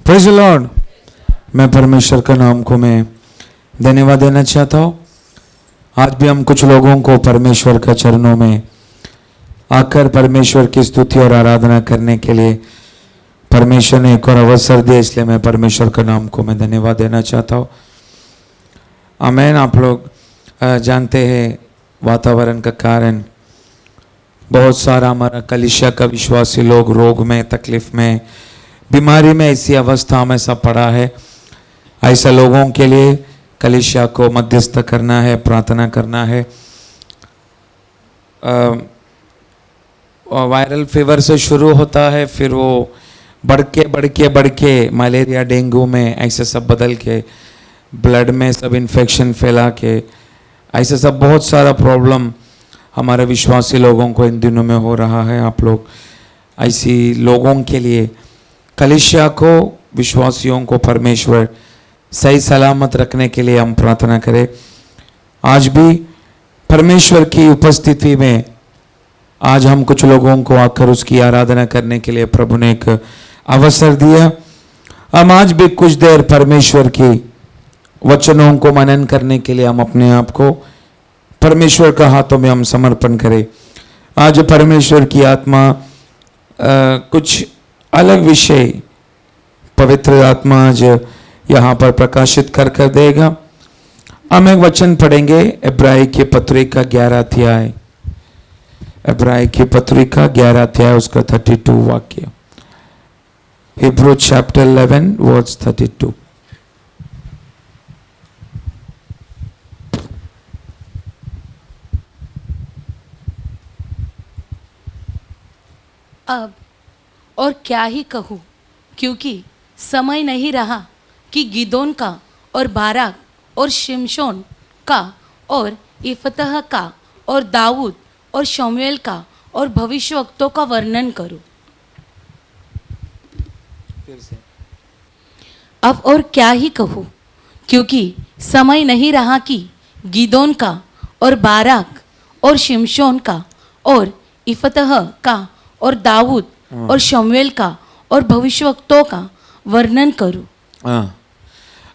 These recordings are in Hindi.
Praise the Lord. मैं परमेश्वर का नाम को मैं धन्यवाद देना चाहता हूँ। आज भी हम कुछ लोगों को परमेश्वर का चरणों में आकर परमेश्वर की स्तुति और आराधना करने के लिए परमेश्वर ने एक और अवसर दिया, इसलिए मैं परमेश्वर का नाम को मैं धन्यवाद देना चाहता हूँ। आमीन। आप लोग जानते हैं वातावरण का कारण बहुत सारा हमारा कलीसिया का विश्वासी लोग रोग में, तकलीफ में, बीमारी में, ऐसी अवस्था में सब पड़ा है। ऐसा लोगों के लिए कलीसिया को मध्यस्थ करना है, प्रार्थना करना है। वायरल फीवर से शुरू होता है, फिर वो बढ़ के मलेरिया, डेंगू में ऐसे सब बदल के ब्लड में सब इन्फेक्शन फैला के ऐसे सब बहुत सारा प्रॉब्लम हमारे विश्वासी लोगों को इन दिनों में हो रहा है। आप लोग ऐसी लोगों के लिए कलीसिया को, विश्वासियों को परमेश्वर सही सलामत रखने के लिए हम प्रार्थना करें। आज भी परमेश्वर की उपस्थिति में आज हम कुछ लोगों को आकर उसकी आराधना करने के लिए प्रभु ने एक अवसर दिया। हम आज भी कुछ देर परमेश्वर की वचनों को मनन करने के लिए हम अपने आप को परमेश्वर का हाथों में हम समर्पण करें। आज परमेश्वर की आत्मा कुछ अलग विषय पवित्र आत्मा आज यहाँ पर प्रकाशित कर देगा। हम एक वचन पढ़ेंगे, इब्रानी की पत्री का 11 अध्याय, इब्रानी की पत्री का 11 अध्याय उसका 32 वाक्य। Hebrew chapter 11 verse 32। अब और क्या ही कहूँ, क्योंकि समय नहीं रहा कि गिदोन का और बाराक और शिमशोन का और इफ्तह का और दाऊद और शमूएल का और भविष्यवक्तों का वर्णन करूँ। अब और क्या ही कहूँ, क्योंकि समय नहीं रहा कि गिदोन का और बाराक और शिमशोन का और इफ्तह का और दाऊद और शमूएल का और भविष्यवक्तों का वर्णन करूं।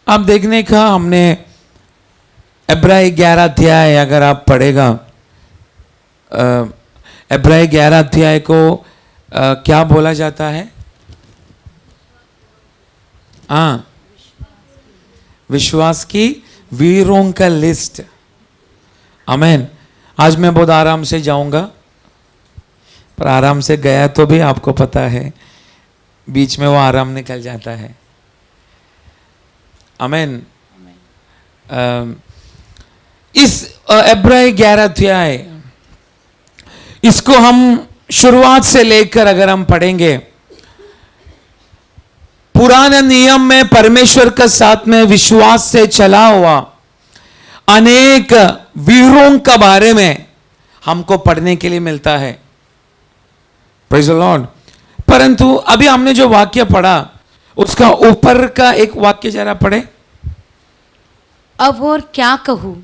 अब देखने का हमने इब्रानी 11 अध्याय अगर आप पढ़ेगा, इब्रानी 11 अध्याय को क्या बोला जाता है? विश्वास की वीरों का लिस्ट। आमीन। आज मैं बहुत आराम से जाऊंगा, पर आराम से गया तो भी आपको पता है बीच में वो आराम निकल जाता है। आमीन। इस इब्रानी 11 अध्याय, इसको हम शुरुआत से लेकर अगर हम पढ़ेंगे, पुराने नियम में परमेश्वर का साथ में विश्वास से चला हुआ अनेक वीरों का बारे में हमको पढ़ने के लिए मिलता है। Praise the Lord. परंतु अभी हमने जो वाक्य पढ़ा उसका ऊपर का एक वाक्य जरा पढ़े। अब और क्या कहूँ,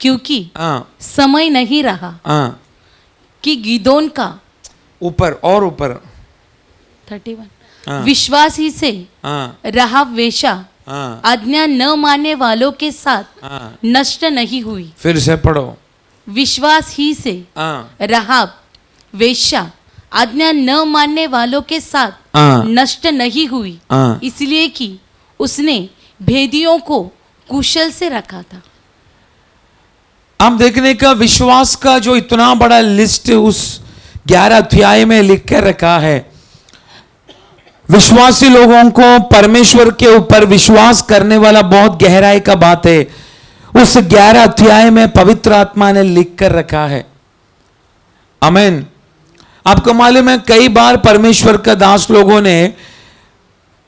क्योंकि समय नहीं रहा कि गिदोन का, ऊपर और ऊपर 31, विश्वास ही से राहाब वेश्या आज्ञा न मानने वालों के साथ नष्ट नहीं हुई। फिर से पढ़ो। विश्वास ही से राहाब वेश्या आज्ञा न मानने वालों के साथ नष्ट नहीं हुई, इसलिए कि उसने भेदियों को कुशल से रखा था। हम देखने का विश्वास का जो इतना बड़ा लिस्ट उस 11 अध्याय में लिख कर रखा है। विश्वासी लोगों को परमेश्वर के ऊपर विश्वास करने वाला बहुत गहराई का बात है, उस 11 अध्याय में पवित्र आत्मा ने लिख कर रखा है। आमीन। आपको मालूम है कई बार परमेश्वर का दास लोगों ने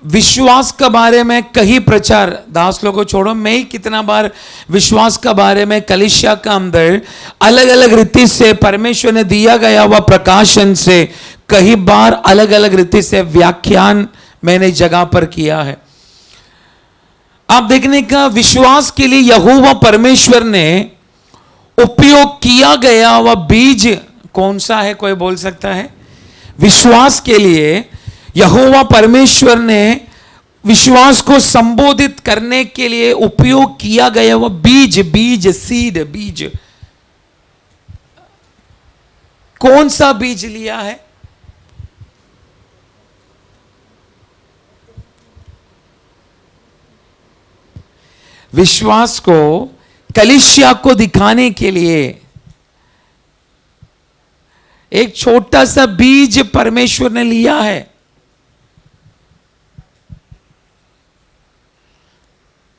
विश्वास के बारे में कहीं प्रचार, दास लोगों छोड़ो, मैं ही कितना बार विश्वास के बारे में कलीसिया का अंदर अलग अलग रीति से परमेश्वर ने दिया गया हुआ प्रकाशन से कई बार अलग अलग रीति से व्याख्यान मैंने जगह पर किया है। आप देखने का विश्वास के लिए यहोवा परमेश्वर ने उपयोग किया गया वह बीज कौन सा है, कोई बोल सकता है? विश्वास के लिए यहोवा परमेश्वर ने विश्वास को संबोधित करने के लिए उपयोग किया गया वो बीज, सीड, बीज। कौन सा बीज लिया है? विश्वास को कलीसिया को दिखाने के लिए एक छोटा सा बीज परमेश्वर ने लिया है।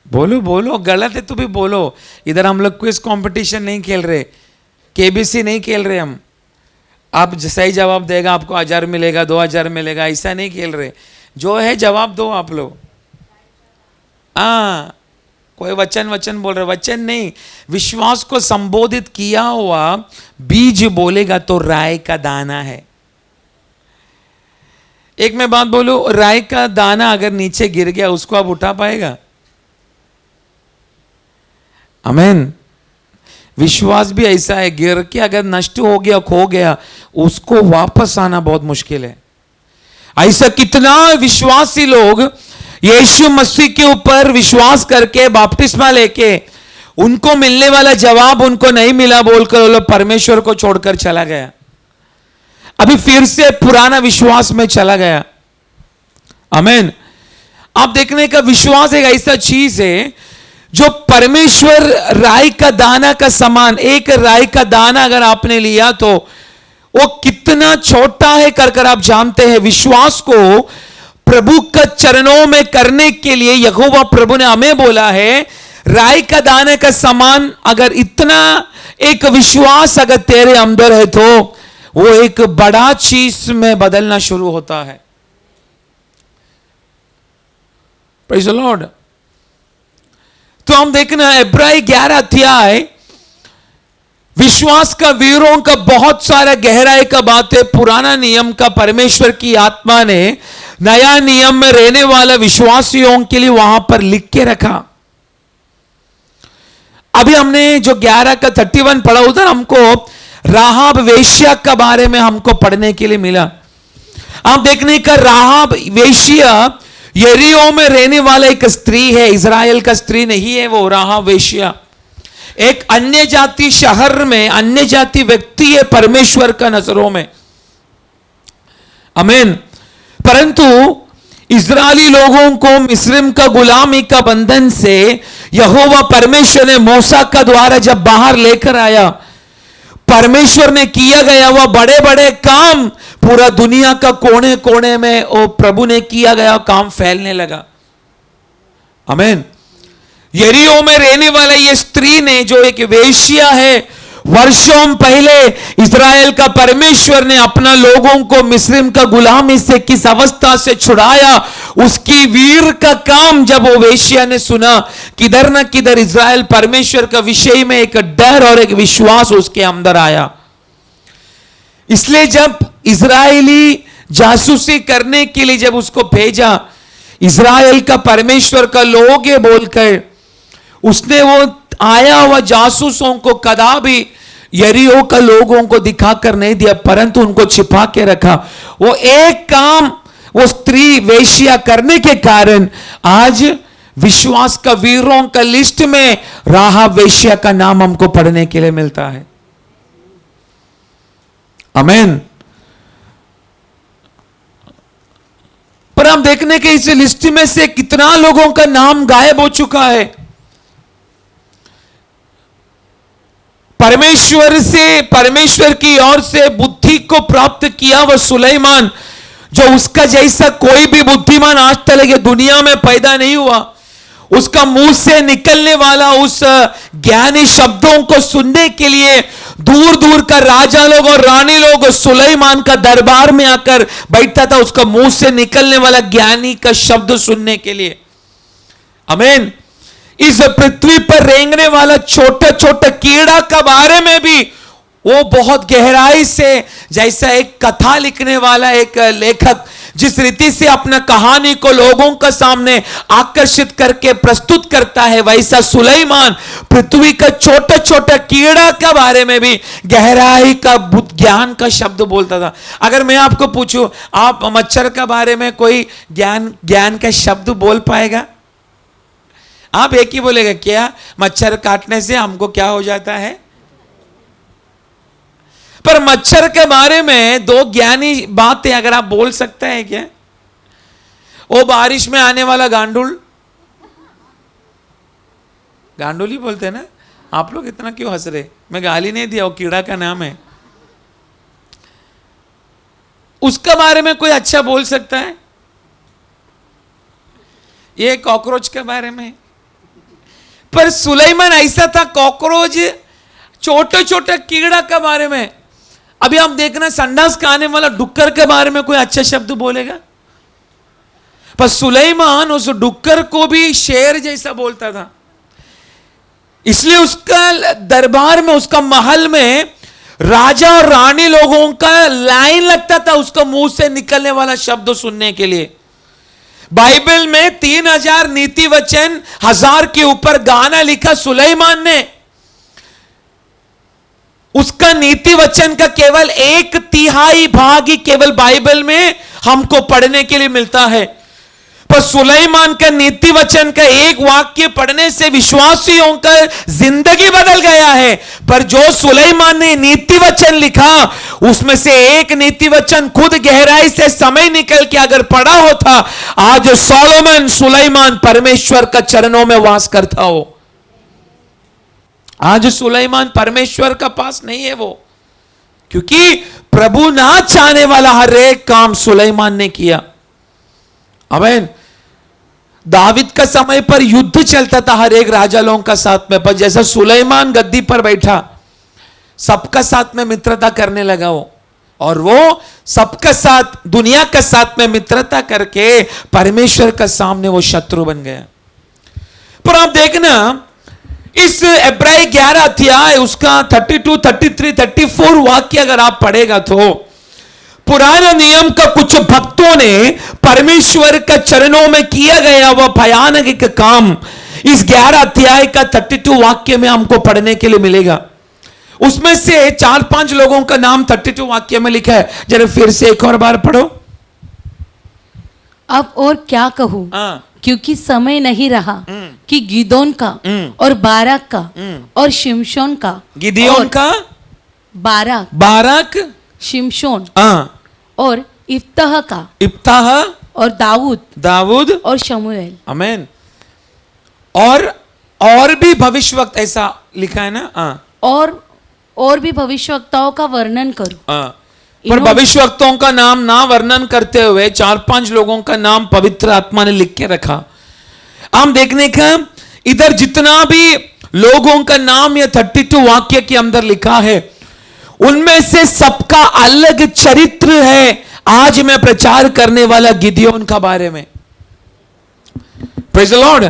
बोलो बोलो, गलत है तो भी बोलो। इधर हम लोग क्विज कंपटीशन नहीं खेल रहे, केबीसी नहीं खेल रहे हम। आप सही जवाब देगा आपको 1000 मिलेगा, 2000 मिलेगा, ऐसा नहीं खेल रहे। जो है जवाब दो आप लोग। कोई वचन बोल रहे, वचन नहीं, विश्वास को संबोधित किया हुआ बीज बोलेगा तो राई का दाना है। एक मैं बात बोलूं, राई का दाना अगर नीचे गिर गया उसको आप उठा पाएगा? आमीन। विश्वास भी ऐसा है, गिर के अगर नष्ट हो गया, खो गया, उसको वापस आना बहुत मुश्किल है। ऐसा कितना विश्वासी लोग यीशु मसीह के ऊपर विश्वास करके बपतिस्मा लेके उनको मिलने वाला जवाब उनको नहीं मिला बोलकर वो लोग परमेश्वर को छोड़कर चला गया, अभी फिर से पुराना विश्वास में चला गया। आमीन। आप देखने का विश्वास एक ऐसा चीज है जो परमेश्वर राई का दाना का समान, एक राई का दाना अगर आपने लिया तो वो कितना छोटा है कर आप जानते हैं। विश्वास को प्रभु का चरणों में करने के लिए यहोवा प्रभु ने हमें बोला है, राई का दाने का समान अगर इतना एक विश्वास अगर तेरे अंदर है तो वो एक बड़ा चीज में बदलना शुरू होता है। Praise the Lord. तो हम देखना इब्रानी 11 अध्याय विश्वास का वीरों का बहुत सारा गहराई का बात है। पुराना नियम का परमेश्वर की आत्मा ने नया नियम में रहने वाला विश्वासियों के लिए वहां पर लिख के रखा। अभी हमने जो 11 का 31 पढ़ा, उधर हमको राहाब वेश्या के बारे में हमको पढ़ने के लिए मिला। आप देखने का राहाब वेश्या यरीहो में रहने वाला एक स्त्री है, इजराइल का स्त्री नहीं है वो राहाब वेश्या। एक अन्य जाति शहर में अन्य जाति व्यक्ति है परमेश्वर का नजरों में। आमीन। परंतु इजरायली लोगों को मिस्र का गुलामी का बंधन से यहोवा परमेश्वर ने मूसा का द्वारा जब बाहर लेकर आया, परमेश्वर ने किया गया वह बड़े बड़े काम पूरा दुनिया का कोने कोने में वो प्रभु ने किया गया काम फैलने लगा। आमीन। यरीहो में रहने वाला ये स्त्री ने जो एक वेश्या है, वर्षों पहले इस्राएल का परमेश्वर ने अपना लोगों को मिस्र का गुलामी से किस अवस्था से छुड़ाया, उसकी वीर का काम जब वो वेश्या ने सुना, किधर न किधर इस्राएल परमेश्वर का विषय में एक डर और एक विश्वास उसके अंदर आया। इसलिए जब इजरायली जासूसी करने के लिए जब उसको भेजा, इजराइल का परमेश्वर का लोग है बोलकर, उसने वो आया हुआ जासूसों को कदापि यरीहो का लोगों को दिखाकर नहीं दिया, परंतु उनको छिपा के रखा। वो एक काम वो स्त्री वेश्या करने के कारण आज विश्वास का वीरों का लिस्ट में राहाब वेश्या का नाम हमको पढ़ने के लिए मिलता है। आमीन। पर हम देखने के इस लिस्ट में से कितना लोगों का नाम गायब हो चुका है। परमेश्वर की ओर से बुद्धि को प्राप्त किया वह सुलेमान, जो उसका जैसा कोई भी बुद्धिमान आज तक दुनिया में पैदा नहीं हुआ, उसका मुंह से निकलने वाला उस ज्ञानी शब्दों को सुनने के लिए दूर दूर का राजा लोग और रानी लोग सुलेमान का दरबार में आकर बैठता था, उसका मुंह से निकलने वाला ज्ञानी का शब्द सुनने के लिए। आमीन। इस पृथ्वी पर रेंगने वाला छोटा छोटा कीड़ा के बारे में भी वो बहुत गहराई से, जैसा एक कथा लिखने वाला एक लेखक जिस रीति से अपना कहानी को लोगों के सामने आकर्षित करके प्रस्तुत करता है, वैसा सुलेमान पृथ्वी का छोटा छोटा कीड़ा के बारे में भी गहराई का ज्ञान का शब्द बोलता था। अगर मैं आपको पूछूं, आप मच्छर के बारे में कोई ज्ञान का शब्द बोल पाएगा? आप एक ही बोलेगा, क्या मच्छर काटने से हमको क्या हो जाता है? पर मच्छर के बारे में दो ज्ञानी बातें अगर आप बोल सकते हैं क्या? वो बारिश में आने वाला गांडुल, गांडुल ही बोलते हैं ना। आप लोग इतना क्यों हंस रहे? मैं गाली नहीं दिया, वो कीड़ा का नाम है। उसके बारे में कोई अच्छा बोल सकता है? ये कॉकरोच के बारे में। पर सुलेमान ऐसा था, कॉकरोच छोटे छोटे कीड़ा के बारे में। अभी आप देखना, संडास का आने वाला डुक्कर के बारे में कोई अच्छा शब्द बोलेगा? पर सुलेमान उस डुक्कर को भी शेर जैसा बोलता था। इसलिए उसका दरबार में, उसका महल में राजा और रानी लोगों का लाइन लगता था उसका मुंह से निकलने वाला शब्द सुनने के लिए। बाइबल में 3000 नीति वचन, 1000 के ऊपर गाना लिखा सुलेमान ने। उसका नीति वचन का केवल 1/3 भाग ही केवल बाइबल में हमको पढ़ने के लिए मिलता है। पर सुलेमान का नीति वचन का एक वाक्य पढ़ने से विश्वासियों का जिंदगी बदल गया है। पर जो सुलेमान ने नीति वचन लिखा, उसमें से एक नीति वचन खुद गहराई से समय निकल के अगर पढ़ा होता, आज सोलोमन सुलेमान परमेश्वर का चरणों में वास करता हो। आज सुलेमान परमेश्वर का पास नहीं है वो, क्योंकि प्रभु ना चाहने वाला हर एक काम सुलेमान ने किया। आमीन। दाविद का समय पर युद्ध चलता था हर एक राजा लोगों का साथ में, पर जैसा सुलेमान गद्दी पर बैठा, सबका साथ में मित्रता करने लगा वो, और वो सबका साथ, दुनिया के साथ में मित्रता करके परमेश्वर का सामने वो शत्रु बन गया। पर आप देखना, इस इब्रानी 11 अध्याय उसका 32, 33, 34 वाक्य अगर आप पढ़ेगा तो पुराना नियम का कुछ भक्तों ने परमेश्वर का चरणों में किया गया वह भयानक एक काम इस 11 अध्याय का 32 वाक्य में हमको पढ़ने के लिए मिलेगा। उसमें से 4-5 लोगों का नाम 32 वाक्य में लिखा है। जरा फिर से एक और बार पढ़ो। अब और क्या कहूं, क्योंकि समय नहीं रहा कि गिदोन का और बाराक का और शिमशोन का, गिदियोन का, बाराक, शिमशोन और इफ्ताह का, इफ्ताह और दाऊद और शमूएल। आमीन। और भी भविष्यवक्ता, ऐसा लिखा है ना। और भी भविष्यवक्ताओं का वर्णन करो। पर भविष्यवक्ताओं का नाम ना वर्णन करते हुए 4-5 लोगों का नाम पवित्र आत्मा ने लिख के रखा। हम देखने का इधर जितना भी लोगों का नाम ये 32 वाक्य के अंदर लिखा है, उनमें से सबका अलग चरित्र है। आज मैं प्रचार करने वाला गिदियोन का बारे में। Praise the Lord.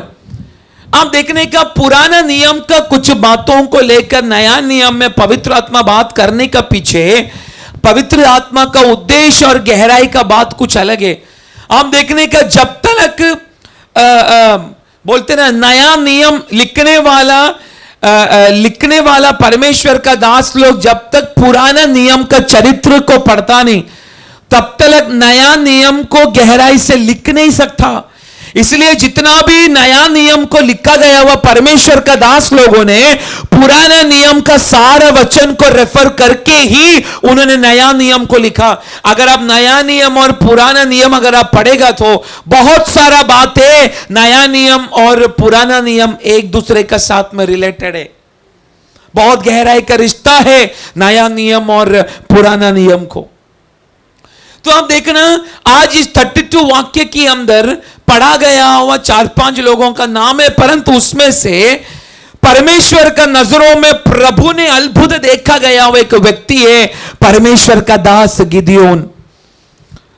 आप देखने का पुराना नियम का कुछ बातों को लेकर नया नियम में पवित्र आत्मा बात करने का पीछे पवित्र आत्मा का उद्देश्य और गहराई का बात कुछ अलग है। आप देखने का जब तक बोलते ना, नया नियम लिखने वाला परमेश्वर का दास लोग जब तक पुराना नियम का चरित्र को पढ़ता नहीं, तब तक नया नियम को गहराई से लिख नहीं सकता। इसलिए जितना भी नया नियम को लिखा गया हुआ परमेश्वर का दास लोगों ने पुराना नियम का सारा वचन को रेफर करके ही उन्होंने नया नियम को लिखा। अगर आप नया नियम और पुराना नियम अगर आप पढ़ेगा तो बहुत सारा बातें नया नियम और पुराना नियम एक दूसरे के साथ में रिलेटेड है। बहुत गहराई का रिश्ता है नया नियम और पुराना नियम को। तो आप देखना, आज इस 32 वाक्य के अंदर पढ़ा गया हुआ 4-5 लोगों का नाम है, परंतु उसमें से परमेश्वर का नजरों में प्रभु ने अद्भुत देखा गया हुआ एक व्यक्ति है परमेश्वर का दास गिदियोन।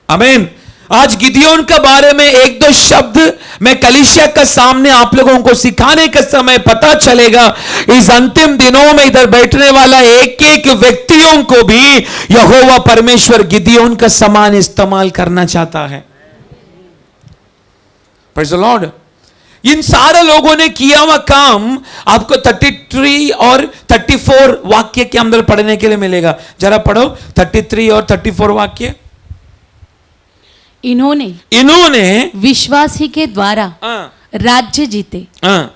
आमीन। आज गिदियोन के बारे में एक दो शब्द मैं कलीसिया के सामने आप लोगों को सिखाने के समय पता चलेगा। इस अंतिम दिनों में इधर बैठने वाला एक एक व्यक्तियों को भी यहोवा परमेश्वर गिदियोन का समान इस्तेमाल करना चाहता है। Praise the Lord. इन सारे लोगों ने किया हुआ काम आपको 33 और 34 वाक्य के अंदर पढ़ने के लिए मिलेगा। जरा पढ़ो 33 और 34 वाक्य। इन्होंने विश्वास ही के द्वारा राज्य जीते,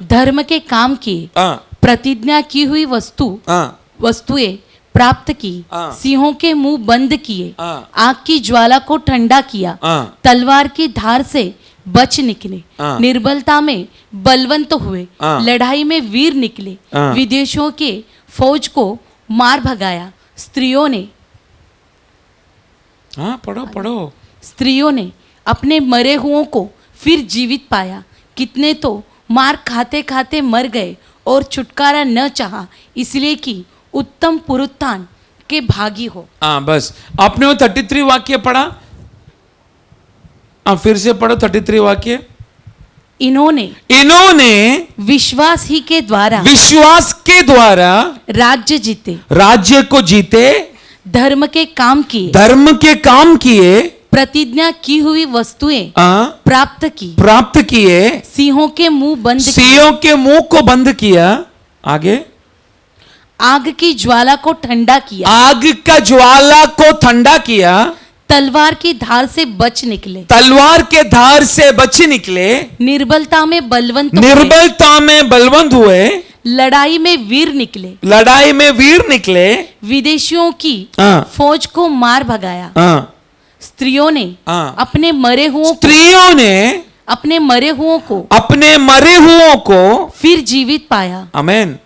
धर्म के काम किए, प्रतिज्ञा की हुई वस्तुएं प्राप्त की, सिंहों के मुंह बंद किए, आग की ज्वाला को ठंडा किया, तलवार की धार से बच निकले, निर्बलता में बलवंत हुए, लड़ाई में वीर निकले, विदेशों के फौज को मार भगाया। स्त्रियों ने अपने मरे हुओं को फिर जीवित पाया। कितने तो मार खाते खाते मर गए और छुटकारा न चाहा, इसलिए कि उत्तम पुनरुत्थान के भागी हो। बस आपने वो 33 वाक्य पढ़ा। फिर से पढ़ो 33 वाक्य। इन्होंने विश्वास के द्वारा राज्य को जीते, धर्म के काम किए, प्रतिज्ञा की हुई वस्तुएं प्राप्त किए, सिंहों के मुंह को बंद किया। आगे आग की ज्वाला को ठंडा किया, तलवार की धार से बच निकले, निर्बलता में बलवंत हुए, लड़ाई में वीर निकले, विदेशियों की फौज को मार भगाया। स्त्रियों ने अपने मरे हुओं को फिर जीवित पाया। आमीन।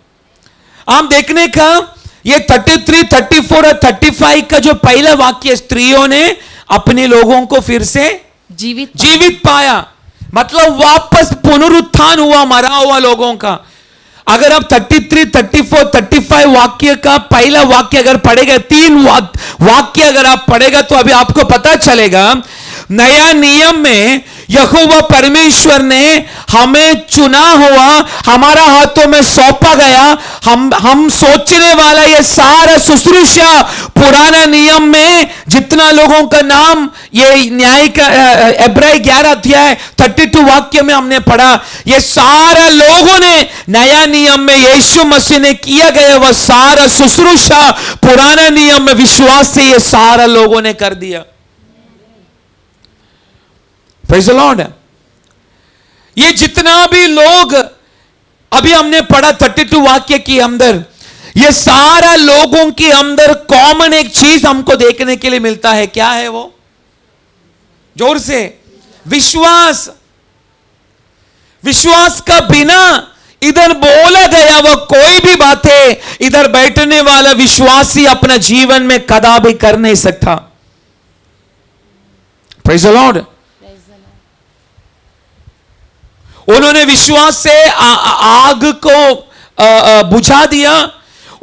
आप देखने का ये 33, 34 और 35 का जो पहला वाक्य, स्त्रियों ने अपने लोगों को फिर से जीवित पाया, मतलब वापस पुनरुत्थान हुआ मरा हुआ लोगों का। अगर आप 33, 34, 35 वाक्य का पहला वाक्य अगर पढ़ेगा, 3 वाक्य अगर आप पढ़ेगा तो अभी आपको पता चलेगा नया नियम में यहोवा परमेश्वर ने हमें चुना हुआ, हमारा हाथों में सौंपा गया। हम सोचने वाला ये सारा शुश्रूषा पुराना नियम में जितना लोगों का नाम ये न्याय का इब्रानी 11 अध्याय 32 वाक्य में हमने पढ़ा, ये सारा लोगों ने नया नियम में यीशु मसीह ने किया गया वह सारा शुश्रूषा पुराना नियम में विश्वास से ये सारा लोगों ने कर दिया। Praise the Lord. ये जितना भी लोग अभी हमने पढ़ा 32 वाक्य के अंदर, ये सारा लोगों के अंदर कॉमन एक चीज हमको देखने के लिए मिलता है। क्या है वो? जोर से, विश्वास। विश्वास का बिना इधर बोला गया वो कोई भी बातें इधर बैठने वाला विश्वासी अपना जीवन में कदापि कर नहीं सकता। Praise the Lord. उन्होंने विश्वास से आग को बुझा दिया,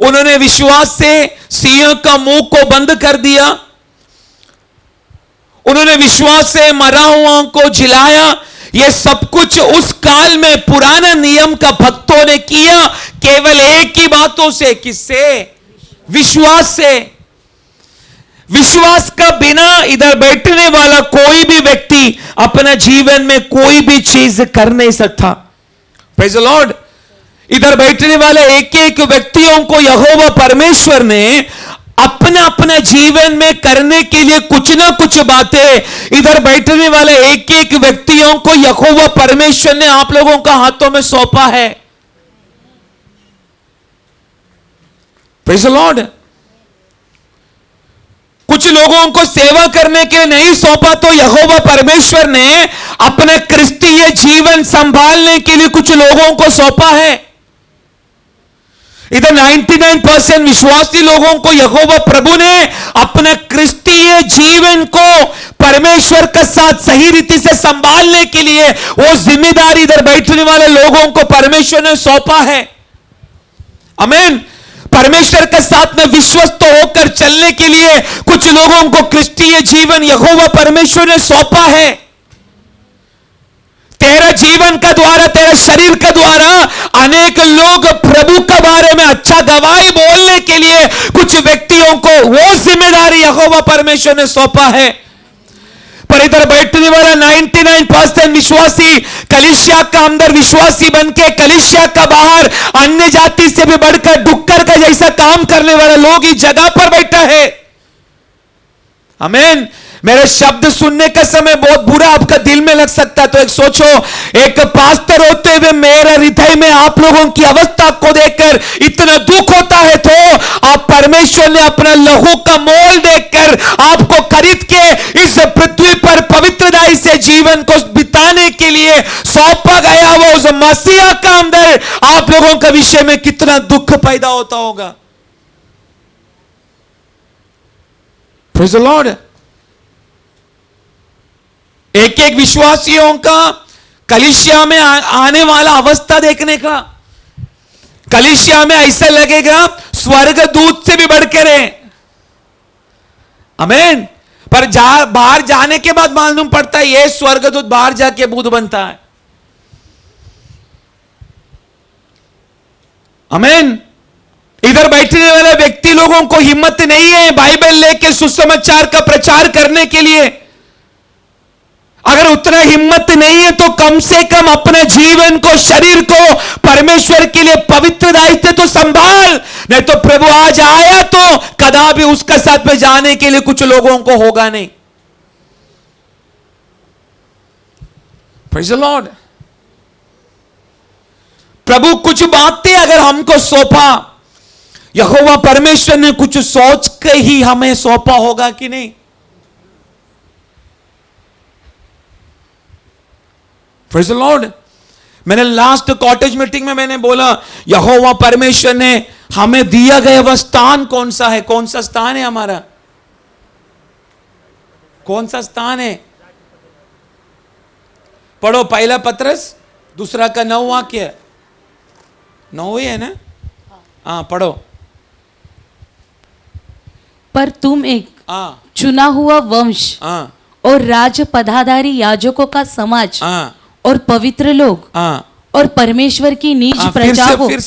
उन्होंने विश्वास से सिंह का मुंह को बंद कर दिया, उन्होंने विश्वास से मरा हुआ को जिलाया। यह सब कुछ उस काल में पुराना नियम का भक्तों ने किया, केवल एक ही बातों से। किससे? विश्वास से। विश्वास का बिना इधर बैठने वाला कोई भी व्यक्ति अपना जीवन में कोई भी चीज कर नहीं सकता। Praise the Lord. इधर बैठने वाले एक एक व्यक्तियों को यहोवा परमेश्वर ने अपना अपना जीवन में करने के लिए कुछ ना कुछ बातें इधर बैठने वाले एक एक व्यक्तियों को यहोवा परमेश्वर ने आप लोगों का हाथों में सौंपा है। Praise the Lord. कुछ लोगों को सेवा करने के लिए नहीं सौंपा तो यहोवा परमेश्वर ने अपने क्रिस्तीय जीवन संभालने के लिए कुछ लोगों को सौंपा है। इधर 99% विश्वासी लोगों को यहोवा प्रभु ने अपने क्रिस्तीय जीवन को परमेश्वर के साथ सही रीति से संभालने के लिए वो जिम्मेदारी इधर बैठने वाले लोगों को परमेश्वर ने सौंपा है। आमीन। परमेश्वर के साथ में विश्वस्त होकर चलने के लिए कुछ लोगों को क्रिस्तीय जीवन यहोवा परमेश्वर ने सौंपा है। तेरा जीवन का द्वारा, तेरा शरीर का द्वारा अनेक लोग प्रभु के बारे में अच्छा गवाही बोलने के लिए कुछ व्यक्तियों को वो जिम्मेदारी यहोवा परमेश्वर ने सौंपा है। पर इधर बैठने वाला 99% विश्वासी कलीसिया का अंदर विश्वासी बनके कलीसिया का बाहर अन्य जाति से भी बढ़कर डुक्कर का जैसा काम करने वाला लोग इस जगह पर बैठा है। आमीन। मेरे शब्द सुनने का समय बहुत बुरा आपका दिल में लग सकता है, तो एक सोचो, एक पास्टर होते हुए मेरे हृदय में आप लोगों की अवस्था को देखकर इतना दुख होता है, तो आप परमेश्वर ने अपना लहू का मोल देखकर आपको खरीद के इस पृथ्वी पर पवित्रताई से जीवन को बिताने के लिए सौंपा गया वो उस मसीहा का अंदर आप लोगों का विषय में कितना दुख पैदा होता होगा। Praise the Lord. एक एक विश्वासियों का कलीसिया में आने वाला अवस्था देखने का, कलीसिया में ऐसा लगेगा स्वर्ग दूत से भी बढ़ के रहे। आमीन। पर बाहर जाने के बाद मालूम पड़ता है ये स्वर्गदूत बाहर जाके बुद्ध बनता है। आमीन। इधर बैठने वाले व्यक्ति लोगों को हिम्मत नहीं है बाइबल लेके सुसमाचार का प्रचार करने के लिए। अगर उतना हिम्मत नहीं है तो कम से कम अपने जीवन को, शरीर को परमेश्वर के लिए पवित्र दायित्व तो संभाल, नहीं तो प्रभु आज आया तो कदापि उसके साथ में जाने के लिए कुछ लोगों को होगा नहीं। Praise the Lord. प्रभु कुछ बातें अगर हमको सौंपा, यहोवा परमेश्वर ने कुछ सोच के ही हमें सौंपा होगा कि नहीं? Praise the Lord. मैंने लास्ट कॉटेज मीटिंग में मैंने बोला यहोवा परमेश्वर ने हमें दिया गया वह स्थान कौन सा है? कौन सा स्थान है हमारा? कौन सा स्थान है? पढ़ो पहला पत्रस दूसरा का 9 वाक्य, 9 ही है ना? हाँ पढ़ो। पर तुम एक चुना हुआ वंश और राज पदाधारी याजकों का समाज और पवित्र लोग और परमेश्वर की नीज प्रजा हो। फिर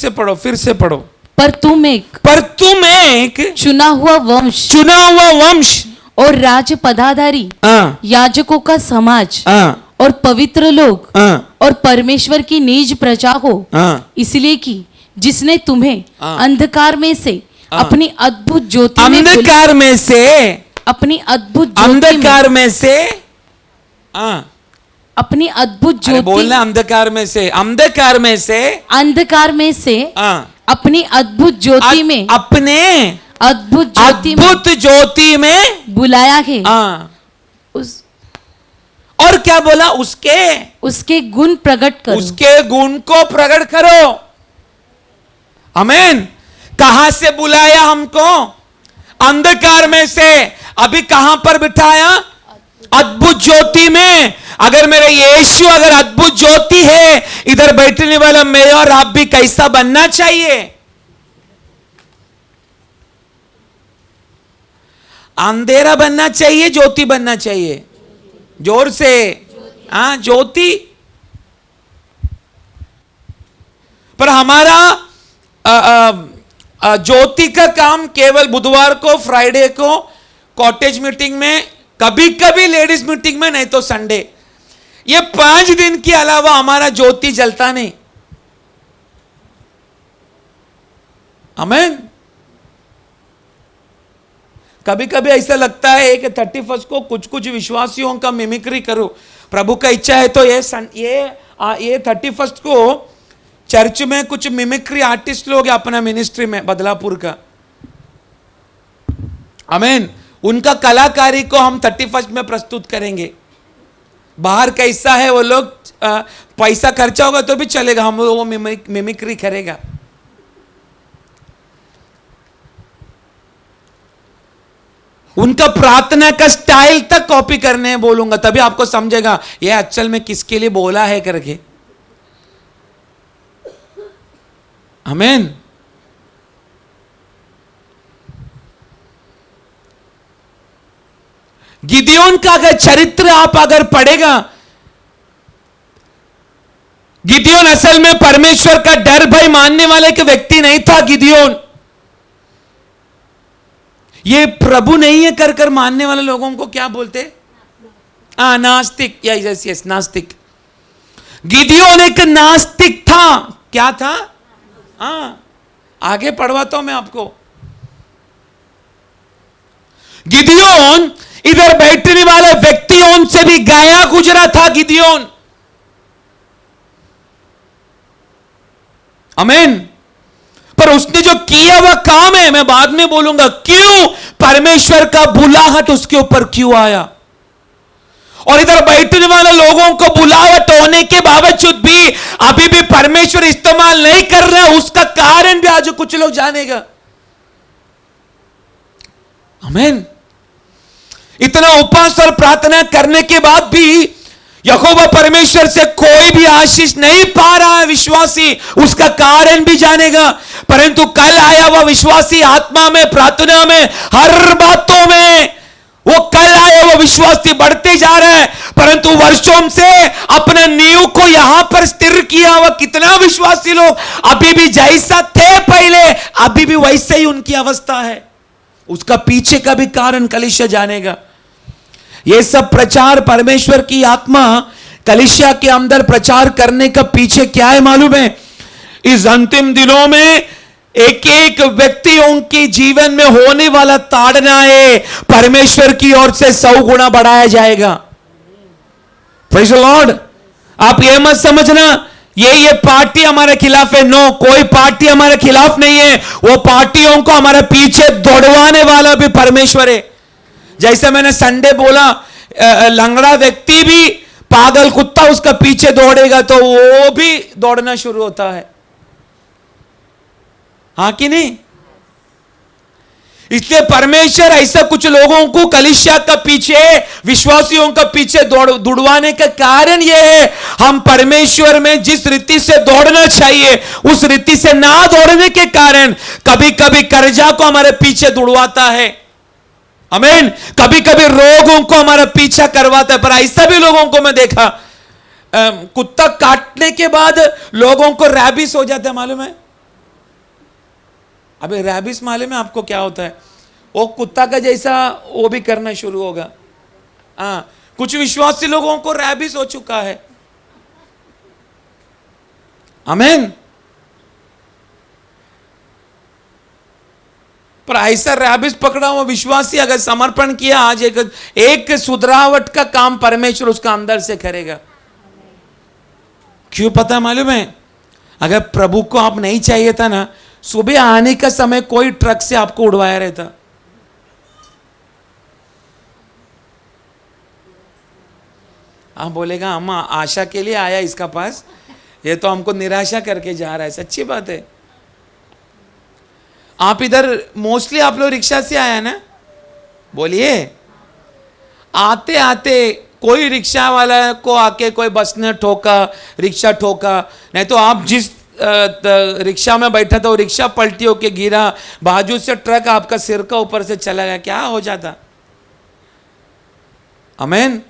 से पढ़ो। पर तुम एक चुना हुआ वंश और राज पदाधारी याजकों का समाज और पवित्र लोग और परमेश्वर की नीज प्रजा हो, इसलिए कि जिसने तुम्हें अंधकार में से अपनी अद्भुत ज्योति में अपनी अद्भुत ज्योति, बोलना अंधकार में से अपनी अद्भुत ज्योति में, अपने अद्भुत ज्योति में बुलाया है। और क्या बोला? उसके गुण प्रकट करो, उसके गुण को प्रकट करो। आमीन। कहां से बुलाया हमको? अंधकार में से। अभी कहां पर बिठाया? अद्भुत ज्योति में। अगर मेरे यीशु अगर अद्भुत ज्योति है, इधर बैठने वाला मैं और आप भी कैसा बनना चाहिए? अंधेरा बनना चाहिए, ज्योति बनना चाहिए? जोर से। हाँ, ज्योति। पर हमारा ज्योति का काम केवल बुधवार को, फ्राइडे को कॉटेज मीटिंग में, कभी कभी लेडीज मीटिंग में, नहीं तो संडे। ये 5 दिन के अलावा हमारा ज्योति जलता नहीं। आमीन। कभी कभी ऐसा लगता है कि 31 को कुछ विश्वासियों का मिमिक्री करो। प्रभु का इच्छा है तो ये 31 को चर्च में कुछ मिमिक्री आर्टिस्ट लोग अपना मिनिस्ट्री में बदलापुर का। आमीन। उनका कलाकारी को हम 31 में प्रस्तुत करेंगे। बाहर कैसा है वो लोग, पैसा खर्चा होगा तो भी चलेगा, हम वो मिमिक्री करेगा। उनका प्रार्थना का स्टाइल तक कॉपी करने बोलूंगा, तभी आपको समझेगा ये अचल में किसके लिए बोला है करके। आमीन। गिदियोन का अगर चरित्र आप अगर पढ़ेगा, गिदियोन असल में परमेश्वर का डर भय मानने वाले एक व्यक्ति नहीं था। गिदियोन ये प्रभु नहीं है कर कर मानने वाले लोगों को क्या बोलते? नास्तिक। यस, नास्तिक। गिदियोन एक नास्तिक था। क्या था? आगे पढ़वाता हूं मैं आपको। गिदियोन इधर बैठने वाले व्यक्तियों से भी गया गुजरा था। गिदियोन, आमीन। पर उसने जो किया वह काम है, मैं बाद में बोलूंगा क्यों परमेश्वर का बुलाहट उसके ऊपर क्यों आया। और इधर बैठने वाले लोगों को बुलावट होने के बावजूद भी अभी भी परमेश्वर इस्तेमाल नहीं कर रहा, उसका कारण भी आज कुछ लोग जानेगा। आमीन। इतना उपवास और प्रार्थना करने के बाद भी यहोवा परमेश्वर से कोई भी आशीष नहीं पा रहा है विश्वासी, उसका कारण भी जानेगा। परंतु कल आया वह विश्वासी आत्मा में, प्रार्थना में, हर बातों में वो कल आया वो विश्वासी बढ़ते जा रहा है। परंतु वर्षों से अपने नींव को यहां पर स्थिर किया हुआ कितना विश्वासी लोग अभी भी जैसा थे पहले, अभी भी वैसे ही उनकी अवस्था है। उसका पीछे का भी कारण कलीसिया जानेगा। ये सब प्रचार परमेश्वर की आत्मा कलीसिया के अंदर प्रचार करने का पीछे क्या है मालूम है? इस अंतिम दिनों में एक एक व्यक्तियों के जीवन में होने वाला ताड़ना है परमेश्वर की ओर से 100 गुना बढ़ाया जाएगा। Praise the Lord. आप ये मत समझना ये पार्टी हमारे खिलाफ है। नो, कोई पार्टी हमारे खिलाफ नहीं है। वो पार्टियों को हमारे पीछे दौड़वाने वाला भी परमेश्वर है। जैसे मैंने संडे बोला, लंगड़ा व्यक्ति भी पागल कुत्ता उसका पीछे दौड़ेगा तो वो भी दौड़ना शुरू होता है, हाँ कि नहीं? इसलिए परमेश्वर ऐसा कुछ लोगों को कलीसिया का पीछे, विश्वासियों का पीछे दौड़वाने का कारण यह है, हम परमेश्वर में जिस रीति से दौड़ना चाहिए उस रीति से ना दौड़ने के कारण कभी कभी कर्जा को हमारे पीछे दौड़वाता है। आमीन। कभी कभी रोगों को हमारा पीछा करवाता है। पर ऐसा भी लोगों को मैं देखा, कुत्ता काटने के बाद लोगों को रैबिस हो जाता है, मालूम है? अबे रैबिस मालूम है आपको क्या होता है? वो कुत्ता का जैसा वो भी करना शुरू होगा। कुछ विश्वासी लोगों को रैबिस हो चुका है। आमीन। पर ऐसा रैबिस पकड़ा हुआ विश्वासी अगर समर्पण किया, आज एक सुधरावट का काम परमेश्वर उसका अंदर से करेगा। क्यों पता मालूम है? अगर प्रभु को आप नहीं चाहिए था ना, सुबह आने का समय कोई ट्रक से आपको उड़वाया रहता। आप बोलेगा हम आशा के लिए आया इसका पास, ये तो हमको निराशा करके जा रहा है। सच्ची बात है। आप इधर मोस्टली आप लोग रिक्शा से आया ना? बोलिए। आते आते कोई रिक्शा वाला को आके कोई बस ने ठोका, रिक्शा ठोका, नहीं तो आप जिस रिक्शा में बैठा था वो रिक्शा पलटी होके गिरा, बाजू से ट्रक आपका सिर का ऊपर से चला गया, क्या हो जाता? आमीन।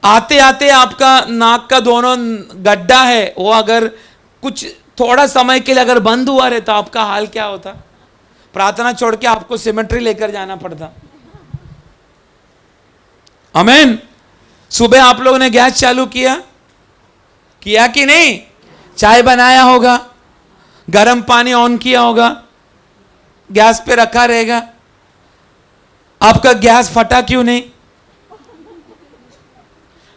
आते आते आपका नाक का दोनों गड्ढा है, वो अगर कुछ थोड़ा समय के लिए अगर बंद हुआ रहता, आपका हाल क्या होता? प्रार्थना छोड़ के आपको सिमेट्री लेकर जाना पड़ता। आमीन। सुबह आप लोगों ने गैस चालू किया कि नहीं? चाय बनाया होगा, गर्म पानी ऑन किया होगा, गैस पे रखा रहेगा। आपका गैस फटा क्यों नहीं?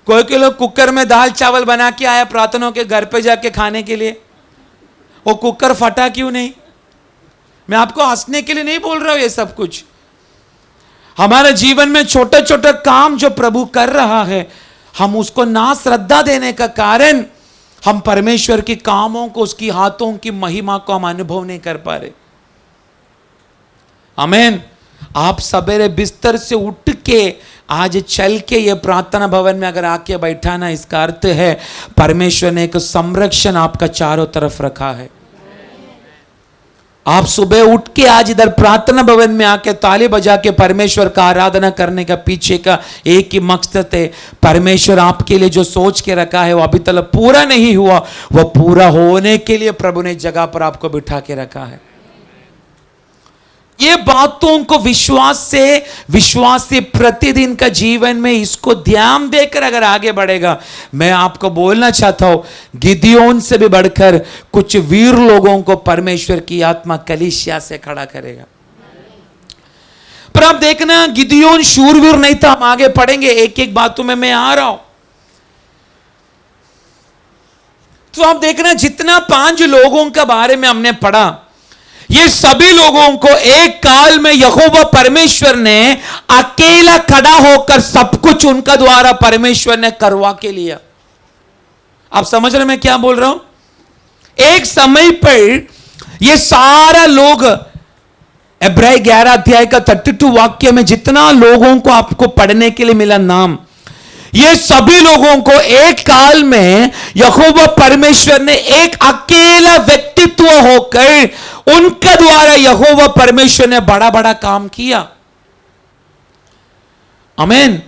कोई लोग कुकर में दाल चावल बना के आया प्रार्थनाओं के घर पे जाके खाने के लिए, वो कुकर फटा क्यों नहीं? मैं आपको हंसने के लिए नहीं बोल रहा हूं ये सब कुछ। हमारे जीवन में छोटे छोटे काम जो प्रभु कर रहा है, हम उसको ना श्रद्धा देने का कारण हम परमेश्वर के कामों को, उसकी हाथों की महिमा को हम अनुभव नहीं कर पा रहे। आमीन। आप सवेरे बिस्तर से उठ के आज चल के ये प्रार्थना भवन में अगर आके बैठा ना, इसका अर्थ है परमेश्वर ने एक संरक्षण आपका चारों तरफ रखा है। आप सुबह उठ के आज इधर प्रार्थना भवन में आके ताली बजा के परमेश्वर का आराधना करने का पीछे का एक ही मकसद है, परमेश्वर आपके लिए जो सोच के रखा है वो अभी तक पूरा नहीं हुआ, वो पूरा होने के लिए प्रभु ने जगह पर आपको बिठा के रखा है। ये बातों को विश्वास से प्रतिदिन का जीवन में इसको ध्यान देकर अगर आगे बढ़ेगा, मैं आपको बोलना चाहता हूं, गिदियोन से भी बढ़कर कुछ वीर लोगों को परमेश्वर की आत्मा कलीसिया से खड़ा करेगा। पर आप देखना, गिदियोन शूरवीर नहीं था। हम आगे पढ़ेंगे, एक एक बातों में मैं आ रहा हूं। तो आप देखना, जितना 5 लोगों के बारे में हमने पढ़ा, ये सभी लोगों को एक काल में यहोवा परमेश्वर ने अकेला खड़ा होकर सब कुछ उनका द्वारा परमेश्वर ने करवा के लिया। आप समझ रहे मैं क्या बोल रहा हूं? एक समय पर ये सारा लोग, इब्रानी 11 अध्याय का 32 वाक्य में जितना लोगों को आपको पढ़ने के लिए मिला नाम, ये सभी लोगों को एक काल में यहोवा परमेश्वर ने एक अकेला व्यक्तित्व होकर उनका द्वारा यहोवा परमेश्वर ने बड़ा बड़ा काम किया। आमीन।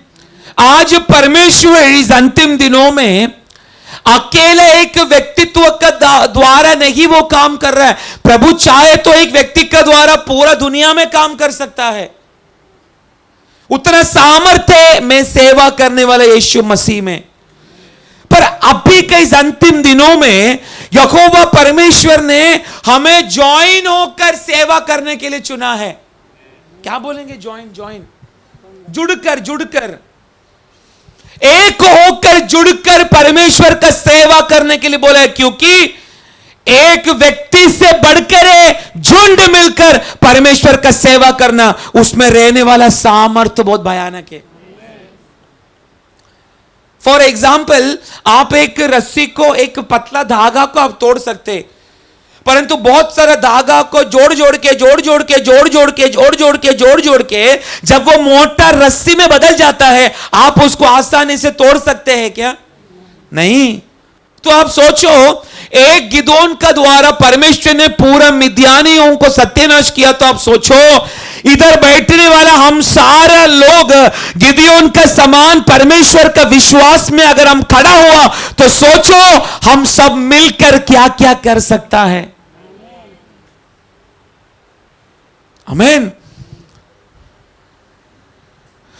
आज परमेश्वर इस अंतिम दिनों में अकेले एक व्यक्तित्व का द्वारा नहीं वो काम कर रहा है। प्रभु चाहे तो एक व्यक्ति का द्वारा पूरा दुनिया में काम कर सकता है। उतना सामर्थ्य में सेवा करने वाला यीशु मसीह में। पर अभी के इस अंतिम दिनों में यहोवा परमेश्वर ने हमें ज्वाइन होकर सेवा करने के लिए चुना है। क्या बोलेंगे? ज्वाइन, जुड़कर एक होकर जुड़कर परमेश्वर का सेवा करने के लिए बोला है, क्योंकि एक व्यक्ति से बढ़कर झुंड मिलकर परमेश्वर का सेवा करना, उसमें रहने वाला सामर्थ्य बहुत भयानक है। फॉर एग्जाम्पल, आप एक रस्सी को, एक पतला धागा को आप तोड़ सकते, परंतु बहुत सारा धागा को जोड़ जोड़ के जब वो मोटा रस्सी में बदल जाता है, आप उसको आसानी से तोड़ सकते हैं क्या? नहीं। तो आप सोचो, एक गिदोन का द्वारा परमेश्वर ने पूरा मिद्यानियों को सत्यानाश किया। तो आप सोचो, इधर बैठने वाला हम सारा लोग गिदोन का समान परमेश्वर का विश्वास में अगर हम खड़ा हुआ, तो सोचो हम सब मिलकर क्या क्या कर सकता है। आमीन।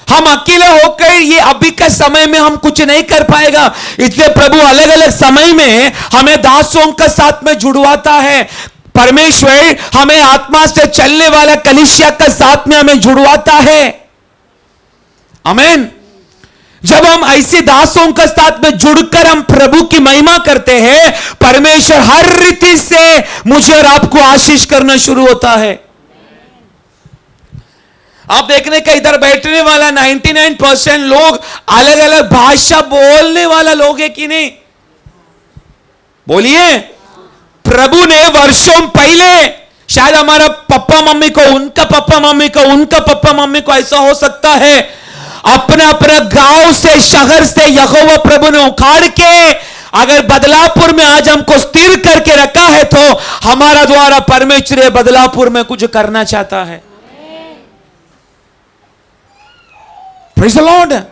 हम अकेले होकर ये अभी के समय में हम कुछ नहीं कर पाएगा, इसलिए प्रभु अलग अलग समय में हमें दासों के साथ में जुड़वाता है। परमेश्वर हमें आत्मा से चलने वाला कलीसिया के साथ में हमें जुड़वाता है। आमीन। जब हम ऐसे दासों के साथ में जुड़कर हम प्रभु की महिमा करते हैं, परमेश्वर हर रीति से मुझे और आपको आशीष करना शुरू होता है। आप देखने का इधर बैठने वाला 99% लोग अलग अलग भाषा बोलने वाला लोग है कि नहीं? बोलिए। प्रभु ने वर्षों पहले, शायद हमारा पप्पा मम्मी को, उनका पप्पा मम्मी को, उनका पप्पा मम्मी को, ऐसा हो सकता है अपना अपना गांव से, शहर से यहोवा प्रभु ने उखाड़ के अगर बदलापुर में आज हमको स्थिर करके रखा है, तो हमारा द्वारा परमेश्वर बदलापुर में कुछ करना चाहता है। Praise the Lord.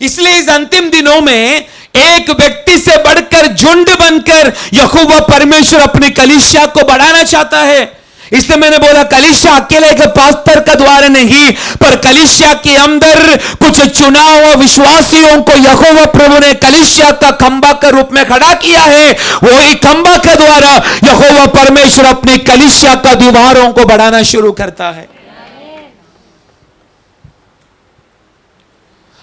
इसलिए इस अंतिम दिनों में एक व्यक्ति से बढ़कर झुंड बनकर यहोवा परमेश्वर अपनी कलीसिया को बढ़ाना चाहता है। इसलिए मैंने बोला, कलीसिया अकेले एक पास्टर का द्वारा नहीं, पर कलीसिया के अंदर कुछ चुना हुआ विश्वासियों को यहोवा प्रभु ने कलीसिया का खंबा के रूप में खड़ा किया है। वही खंबा के द्वारा यहोवा परमेश्वर अपनी कलीसिया का दीवारों को बढ़ाना शुरू करता है।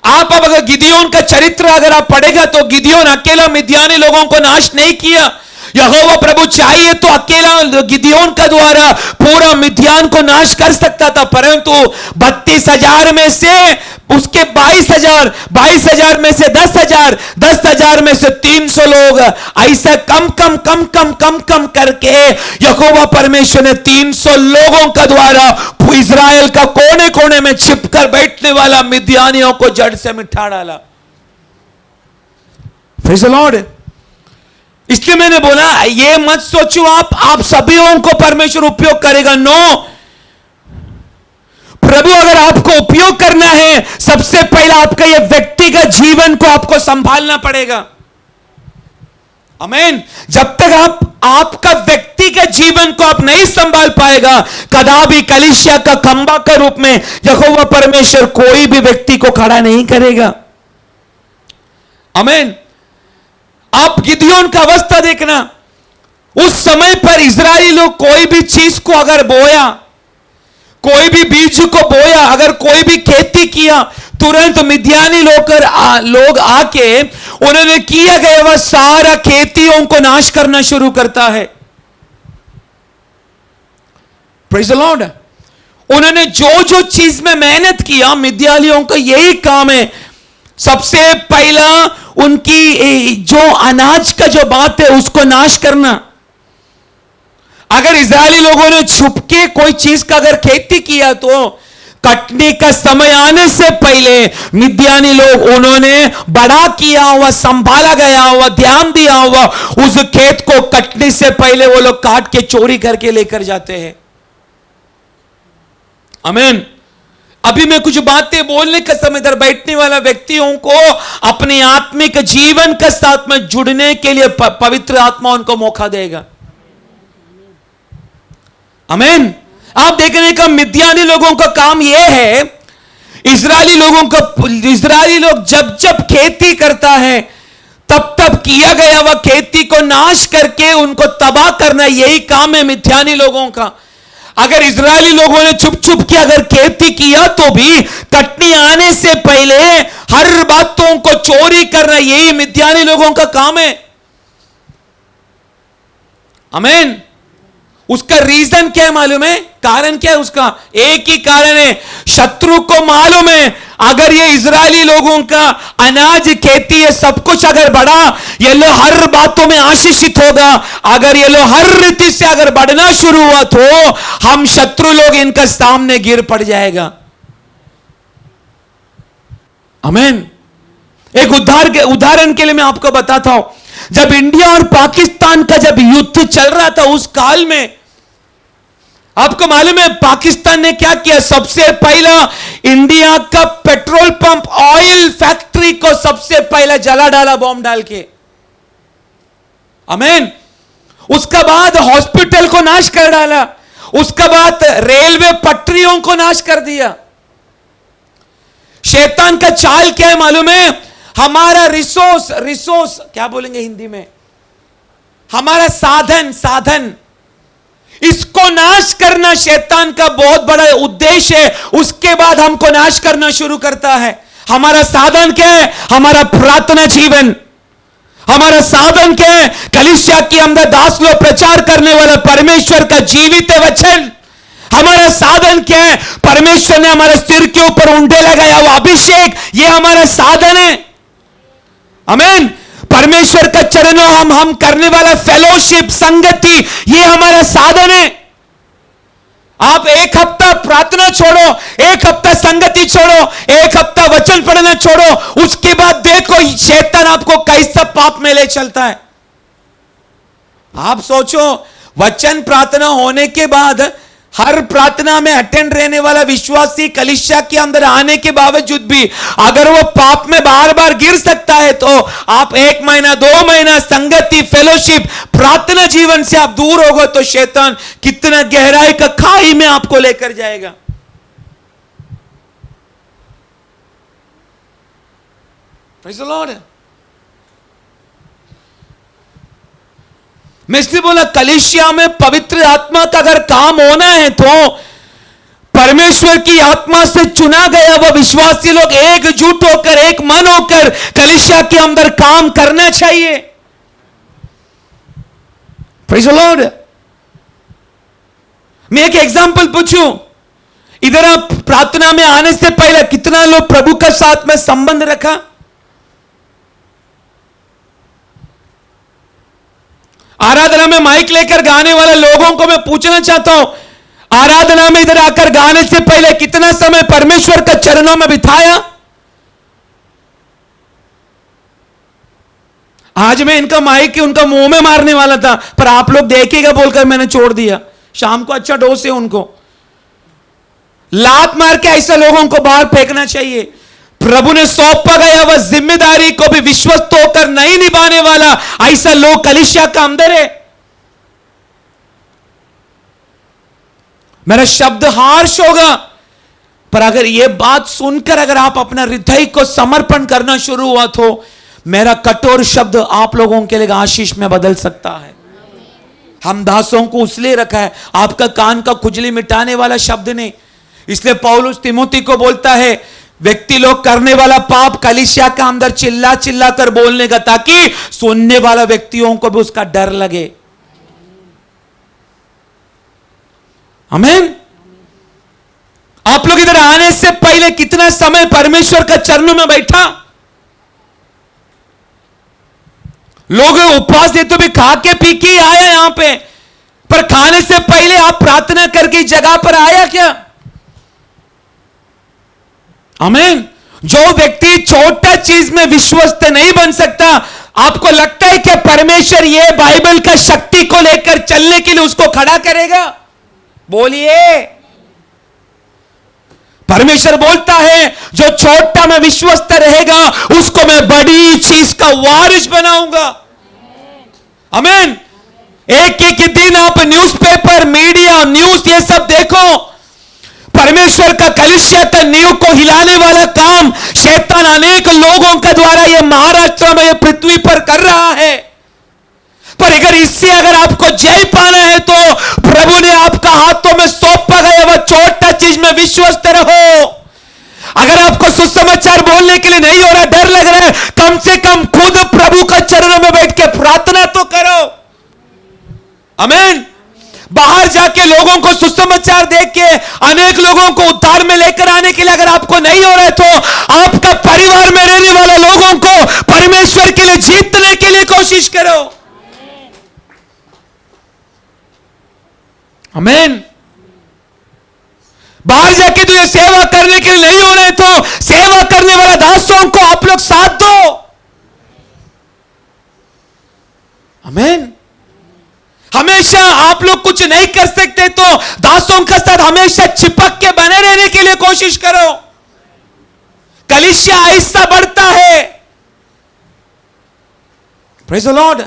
आप अब अगर गिदियोन का चरित्र अगर आप पढ़ेगा, तो गिदियोन अकेला मिद्यानी लोगों को नाश नहीं किया। यहोवा प्रभु चाहिए तो अकेला गिदियोन का द्वारा पूरा मिद्यान को नाश कर सकता था, परंतु 32,000 में से उसके 22,000 में से 10,000, 10,000 में से 300 लोग, ऐसा कम करके यहोवा परमेश्वर ने 300 लोगों का द्वारा इज़राइल का कोने कोने में छिपकर बैठने वाला मिद्यानियों को जड़ से मिटा डाला। Praise the Lord. इसलिए मैंने बोला ये मत सोचो आप सभी लोगों को परमेश्वर उपयोग करेगा। नो, प्रभु अगर आपको उपयोग करना है, सबसे पहला आपका ये व्यक्तिगत जीवन को आपको संभालना पड़ेगा। आमीन। जब तक आपका व्यक्तिगत जीवन को आप नहीं संभाल पाएगा, कदापि कलीसिया का खंबा के रूप में यहोवा परमेश्वर कोई भी व्यक्ति को खड़ा नहीं करेगा। आमीन। आप गिदयोन का अवस्था देखना, उस समय पर इजरायली लोग कोई भी चीज को अगर बोया, कोई भी बीज को बोया, अगर कोई भी खेती किया, तुरंत मिद्यानी लोग आके उन्होंने किया गया वह सारा खेतियों को नाश करना शुरू करता है। Praise the Lord. उन्होंने जो चीज में मेहनत किया, मिद्यानियों का यही काम है, सबसे पहला उनकी जो अनाज का जो बात है उसको नाश करना। अगर इजरायली लोगों ने छुपके कोई चीज का अगर खेती किया तो कटने का समय आने से पहले मिद्यानी लोग उन्होंने बड़ा किया हुआ, संभाला गया हुआ, ध्यान दिया हुआ उस खेत को कटने से पहले वो लोग काट के चोरी करके लेकर जाते हैं। आमीन। अभी मैं कुछ बातें बोलने का समय इधर बैठने वाला व्यक्तियों को अपने आत्मिक जीवन के साथ में जुड़ने के लिए पवित्र आत्मा उनको मौका देगा। आमीन। आप देखने का मिद्यानी लोगों का काम यह है, इजरायली लोग जब खेती करता है तब किया गया वह खेती को नाश करके उनको तबाह करना, यही काम है मिद्यानी लोगों का। अगर इजरायली लोगों ने छुप के अगर खेती किया तो भी कटनी आने से पहले हर बातों को चोरी करना, यही मिद्यानी लोगों का काम है। आमीन। उसका रीजन क्या है मालूम है? कारण क्या है उसका? एक ही कारण है, शत्रु को मालूम है अगर ये इजरायली लोगों का अनाज, खेती, ये सब कुछ अगर बढ़ा, ये लोग हर बातों में आशीषित होगा। अगर ये लोग हर रीति से अगर बढ़ना शुरू हुआ तो हम शत्रु लोग इनका सामने गिर पड़ जाएगा। आमीन। एक उदाहरण के लिए मैं आपको बताता हूं, जब इंडिया और पाकिस्तान का जब युद्ध चल रहा था उस काल में, आपको मालूम है पाकिस्तान ने क्या किया? सबसे पहला इंडिया का पेट्रोल पंप, ऑयल फैक्ट्री को सबसे पहला जला डाला बॉम्ब डाल के। आमीन। उसका बाद हॉस्पिटल को नाश कर डाला, उसका बाद रेलवे पटरियों को नाश कर दिया। शैतान का चाल क्या है मालूम है? हमारा रिसोर्स क्या बोलेंगे हिंदी में? हमारा साधन, इसको नाश करना शैतान का बहुत बड़ा उद्देश्य है। उसके बाद हमको नाश करना शुरू करता है। हमारा साधन क्या है? हमारा प्रार्थना जीवन। हमारा साधन क्या है? कलीसिया के अंदर दास लोग प्रचार करने वाला परमेश्वर का जीवित वचन। हमारा साधन क्या है? परमेश्वर ने हमारे सिर के ऊपर उंडे लगाया हुआ अभिषेक, ये हमारा साधन है। आमीन। परमेश्वर का चरणों हम करने वाला फेलोशिप, संगति, ये हमारा साधन है। आप एक हफ्ता प्रार्थना छोड़ो, एक हफ्ता संगति छोड़ो, एक हफ्ता वचन पढ़ना छोड़ो, उसके बाद देखो शैतान आपको कैसा पाप में ले चलता है। आप सोचो, वचन प्रार्थना होने के बाद हर प्रार्थना में अटेंड रहने वाला विश्वासी कलीसिया के अंदर आने के बावजूद भी अगर वो पाप में बार बार गिर सकता है, तो आप 1 महीना 2 महीना संगति, फेलोशिप, प्रार्थना जीवन से आप दूर होगे तो शैतान कितना गहराई का खाई में आपको लेकर जाएगा। Praise the Lord. मैं इसलिए बोला कलीसिया में पवित्र आत्मा का अगर काम होना है तो परमेश्वर की आत्मा से चुना गया वह विश्वासी लोग एकजुट होकर, एक मन होकर कलीसिया के अंदर काम करना चाहिए। Praise the Lord. मैं एक एग्जांपल पूछूं, इधर आप प्रार्थना में आने से पहले कितना लोग प्रभु के साथ में संबंध रखा? आराधना में माइक लेकर गाने वाले लोगों को मैं पूछना चाहता हूं, आराधना में इधर आकर गाने से पहले कितना समय परमेश्वर के चरणों में बिताया? आज मैं इनका माइक के उनका मुंह में मारने वाला था, पर आप लोग देखेगा बोलकर मैंने छोड़ दिया। शाम को अच्छा डोज है उनको, लात मार के ऐसे लोगों को बाहर फेंकना चाहिए। प्रभु ने सौंपा गया वह जिम्मेदारी को भी विश्वस्त होकर नहीं निभाने वाला ऐसा लोग कलीसिया का अंदर है। मेरा शब्द हार्श होगा, पर अगर यह बात सुनकर अगर आप अपना हृदय को समर्पण करना शुरू हुआ तो मेरा कठोर शब्द आप लोगों के लिए आशीष में बदल सकता है। हम दासों को इसलिए रखा है, आपका कान का खुजली मिटाने वाला शब्द नहीं। इसलिए पौलुस तिमोथी को बोलता है, व्यक्ति लोग करने वाला पाप कलीसिया का अंदर चिल्ला चिल्ला कर बोलने का, ताकि सुनने वाला व्यक्तियों को भी उसका डर लगे। आमीन। आप लोग इधर आने से पहले कितना समय परमेश्वर का चरणों में बैठा? लोग उपवास देते भी खा के पी के आया यहां पे, पर खाने से पहले आप प्रार्थना करके जगह पर आया क्या? आमीन। जो व्यक्ति छोटा चीज में विश्वस्त नहीं बन सकता, आपको लगता है कि परमेश्वर ये बाइबल का शक्ति को लेकर चलने के लिए उसको खड़ा करेगा? बोलिए। परमेश्वर बोलता है जो छोटा में विश्वस्त रहेगा उसको मैं बड़ी चीज का वारिस बनाऊंगा। आमीन। एक एक दिन आप न्यूज़पेपर, मीडिया, न्यूज ये सब देखो, परमेश्वर का कलीसिया का नींव को हिलाने वाला काम शैतान अनेक लोगों के द्वारा ये महाराष्ट्र में ये पृथ्वी पर कर रहा है। पर अगर इससे अगर आपको जय पाना है तो प्रभु ने आपका हाथों में सौंपा गया वह छोटा चीज में विश्वस्त रहो। अगर आपको सुसमाचार बोलने के लिए नहीं हो रहा, डर लग रहा है, कम से कम खुद प्रभु का चरणों में बैठ के प्रार्थना तो करो। आमीन। बाहर जाके लोगों को सुसमाचार देख के अनेक लोगों को उद्धार में लेकर आने के लिए अगर आपको नहीं हो रहा है, तो आपका परिवार में रहने वाले लोगों को परमेश्वर के लिए जीतने के लिए कोशिश करो। आमीन। बाहर जाके तो ये सेवा करने के लिए नहीं हो रहे, तो सेवा करने वाले दासों को आप लोग साथ दो। आमीन। हमेशा आप लोग कुछ नहीं कर सकते तो दासों के साथ हमेशा चिपक के बने रहने के लिए कोशिश करो। कलीसिया ऐसा बढ़ता है। Praise the Lord.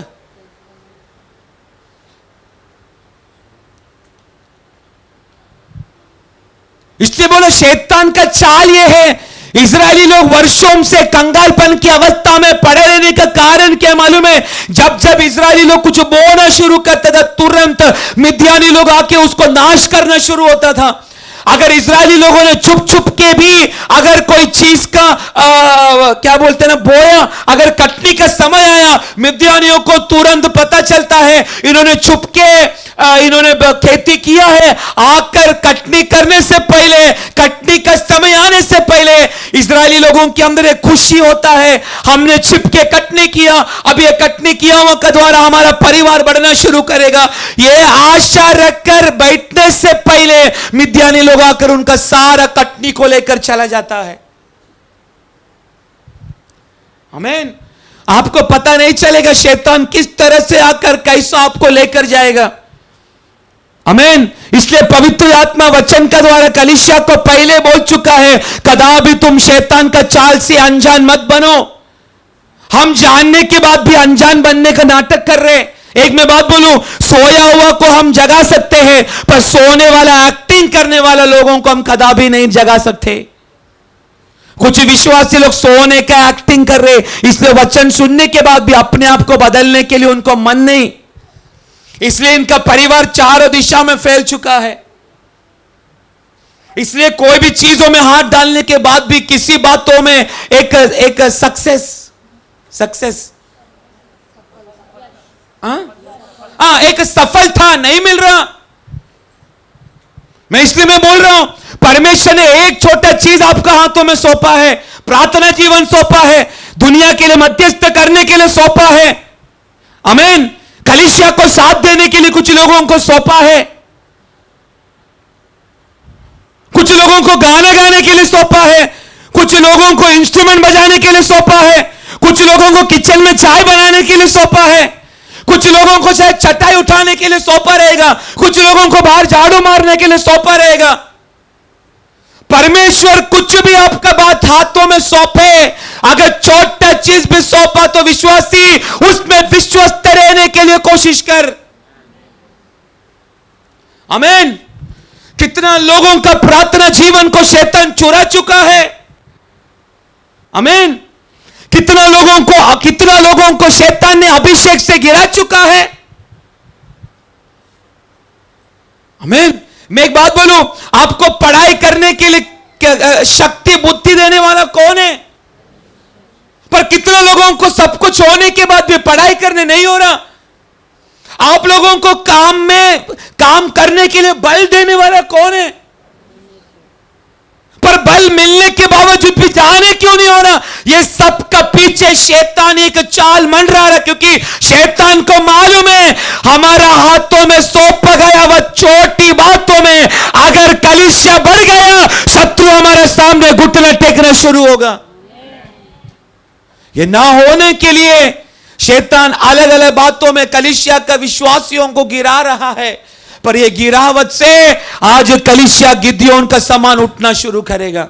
इसलिए बोलो शैतान का चाल यह है, इजरायली लोग वर्षों से कंगालपन की अवस्था में पड़े रहने का कारण क्या मालूम है? जब जब इजरायली लोग कुछ बोना शुरू करते थे, तुरंत मिद्यानी लोग आके उसको नाश करना शुरू होता था। अगर इजरायली लोगों ने छुप छुप के भी अगर कोई चीज का क्या बोलते हैं ना, बोया, अगर कटनी का समय आया, मिद्यानियों को तुरंत पता चलता है इन्होंने छुप के इन्होंने खेती किया है। आकर कटनी करने से पहले, कटनी का समय आने से पहले इजरायली लोगों के अंदर एक खुशी होता है, हमने छिप के कटनी किया, अब ये कटनी किया हुआ के द्वारा हमारा परिवार बढ़ना शुरू करेगा। ये आशा रखकर बैठने से पहले मिद्यानी लोग आकर उनका सारा कटनी को लेकर चला जाता है। आमीन। आपको पता नहीं चलेगा शैतान किस तरह से आकर कैसा आपको लेकर जाएगा। आमीन। इसलिए पवित्र आत्मा वचन का द्वारा कलीसिया को पहले बोल चुका है, कदापि तुम शैतान का चाल से अनजान मत बनो। हम जानने के बाद भी अनजान बनने का नाटक कर रहे। एक मैं बात बोलूं, सोया हुआ को हम जगा सकते हैं, पर सोने वाला एक्टिंग करने वाला लोगों को हम कदापि नहीं जगा सकते। कुछ विश्वासी लोग सोने का एक्टिंग कर रहे, इसलिए वचन सुनने के बाद भी अपने आप को बदलने के लिए उनको मन नहीं, इसलिए इनका परिवार चारों दिशा में फैल चुका है। इसलिए कोई भी चीजों में हाथ डालने के बाद भी किसी बातों में एक सक्सेस एक सफलता नहीं मिल रहा। मैं इसलिए मैं बोल रहा हूं, परमेश्वर ने एक छोटा चीज आपका हाथों में सौंपा है, प्रार्थना जीवन सौंपा है, दुनिया के लिए मध्यस्थ करने के लिए सौंपा है। आमीन। कलीसिया को साथ देने के लिए कुछ लोगों को सौंपा है, कुछ लोगों को गाना गाने के लिए सौंपा है, कुछ लोगों को इंस्ट्रूमेंट बजाने के लिए सौंपा है, कुछ लोगों को किचन में चाय बनाने के लिए सौंपा है, कुछ लोगों को शायद चटाई उठाने के लिए सौंपा रहेगा, कुछ लोगों को बाहर झाड़ू मारने के लिए सौंपा रहेगा। परमेश्वर कुछ भी आपका बात हाथों में सौंपे, अगर छोटा चीज भी सौंपा तो विश्वासी उसमें विश्वस्त रहने के लिए कोशिश कर। आमीन। कितना लोगों का प्रार्थना जीवन को शैतान चुरा चुका है। आमीन। कितना लोगों को शैतान ने अभिषेक से गिरा चुका है। आमीन। मैं एक बात बोलूं, आपको पढ़ाई करने के लिए शक्ति बुद्धि देने वाला कौन है? पर कितना लोगों को सब कुछ होने के बाद भी पढ़ाई करने नहीं हो रहा। आप लोगों को काम करने के लिए बल देने वाला कौन है? पर बल मिलने के बावजूद भी जाने क्यों नहीं हो रहा? ये सब का पीछे शैतान एक चाल मंडरा रहा, क्योंकि शैतान को मालूम है हमारा हाथों में सौंपा गया वह छोटी बातों में अगर कलीसिया बढ़ गया, शत्रु हमारे सामने घुटने टेकना शुरू होगा। ये ना होने के लिए शैतान अलग अलग बातों में कलीसिया का विश्वासियों को गिरा रहा है। पर ये गिरावट से आज कलीसिया गिद्योन का समान उठना शुरू करेगा।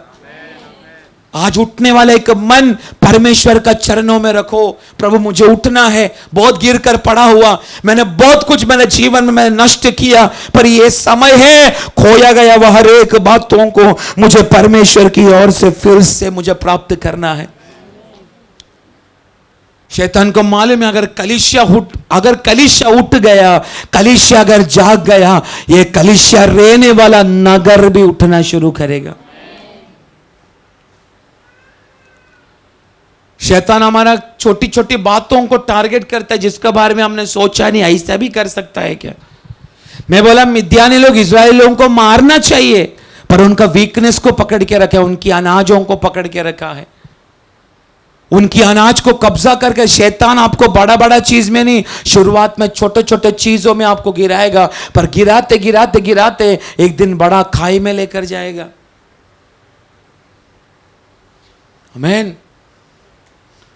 आज उठने वाला एक मन परमेश्वर का चरणों में रखो। प्रभु मुझे उठना है, बहुत गिर कर पड़ा हुआ, मैंने बहुत कुछ मेरे जीवन में मैंने नष्ट किया, पर ये समय है खोया गया वह हर एक बातों को मुझे परमेश्वर की ओर से फिर से मुझे प्राप्त करना है। शैतान को मालूम है अगर कलीसिया उठ गया, कलीसिया अगर जाग गया, ये कलीसिया रहने वाला नगर भी उठना शुरू करेगा। शैतान हमारा छोटी छोटी बातों को टारगेट करता है जिसके बारे में हमने सोचा नहीं, ऐसा भी कर सकता है क्या? मैं बोला मिद्यानी लोग इस्राएली लोगों को मारना चाहिए, पर उनका वीकनेस को पकड़ के रखा है, उनकी अनाजों को पकड़ के रखा है, उनकी अनाज को कब्जा करके। शैतान आपको बड़ा बड़ा चीज में नहीं, शुरुआत में छोटे छोटे चीजों में आपको गिराएगा, पर गिराते गिराते गिराते एक दिन बड़ा खाई में लेकर जाएगा। आमीन।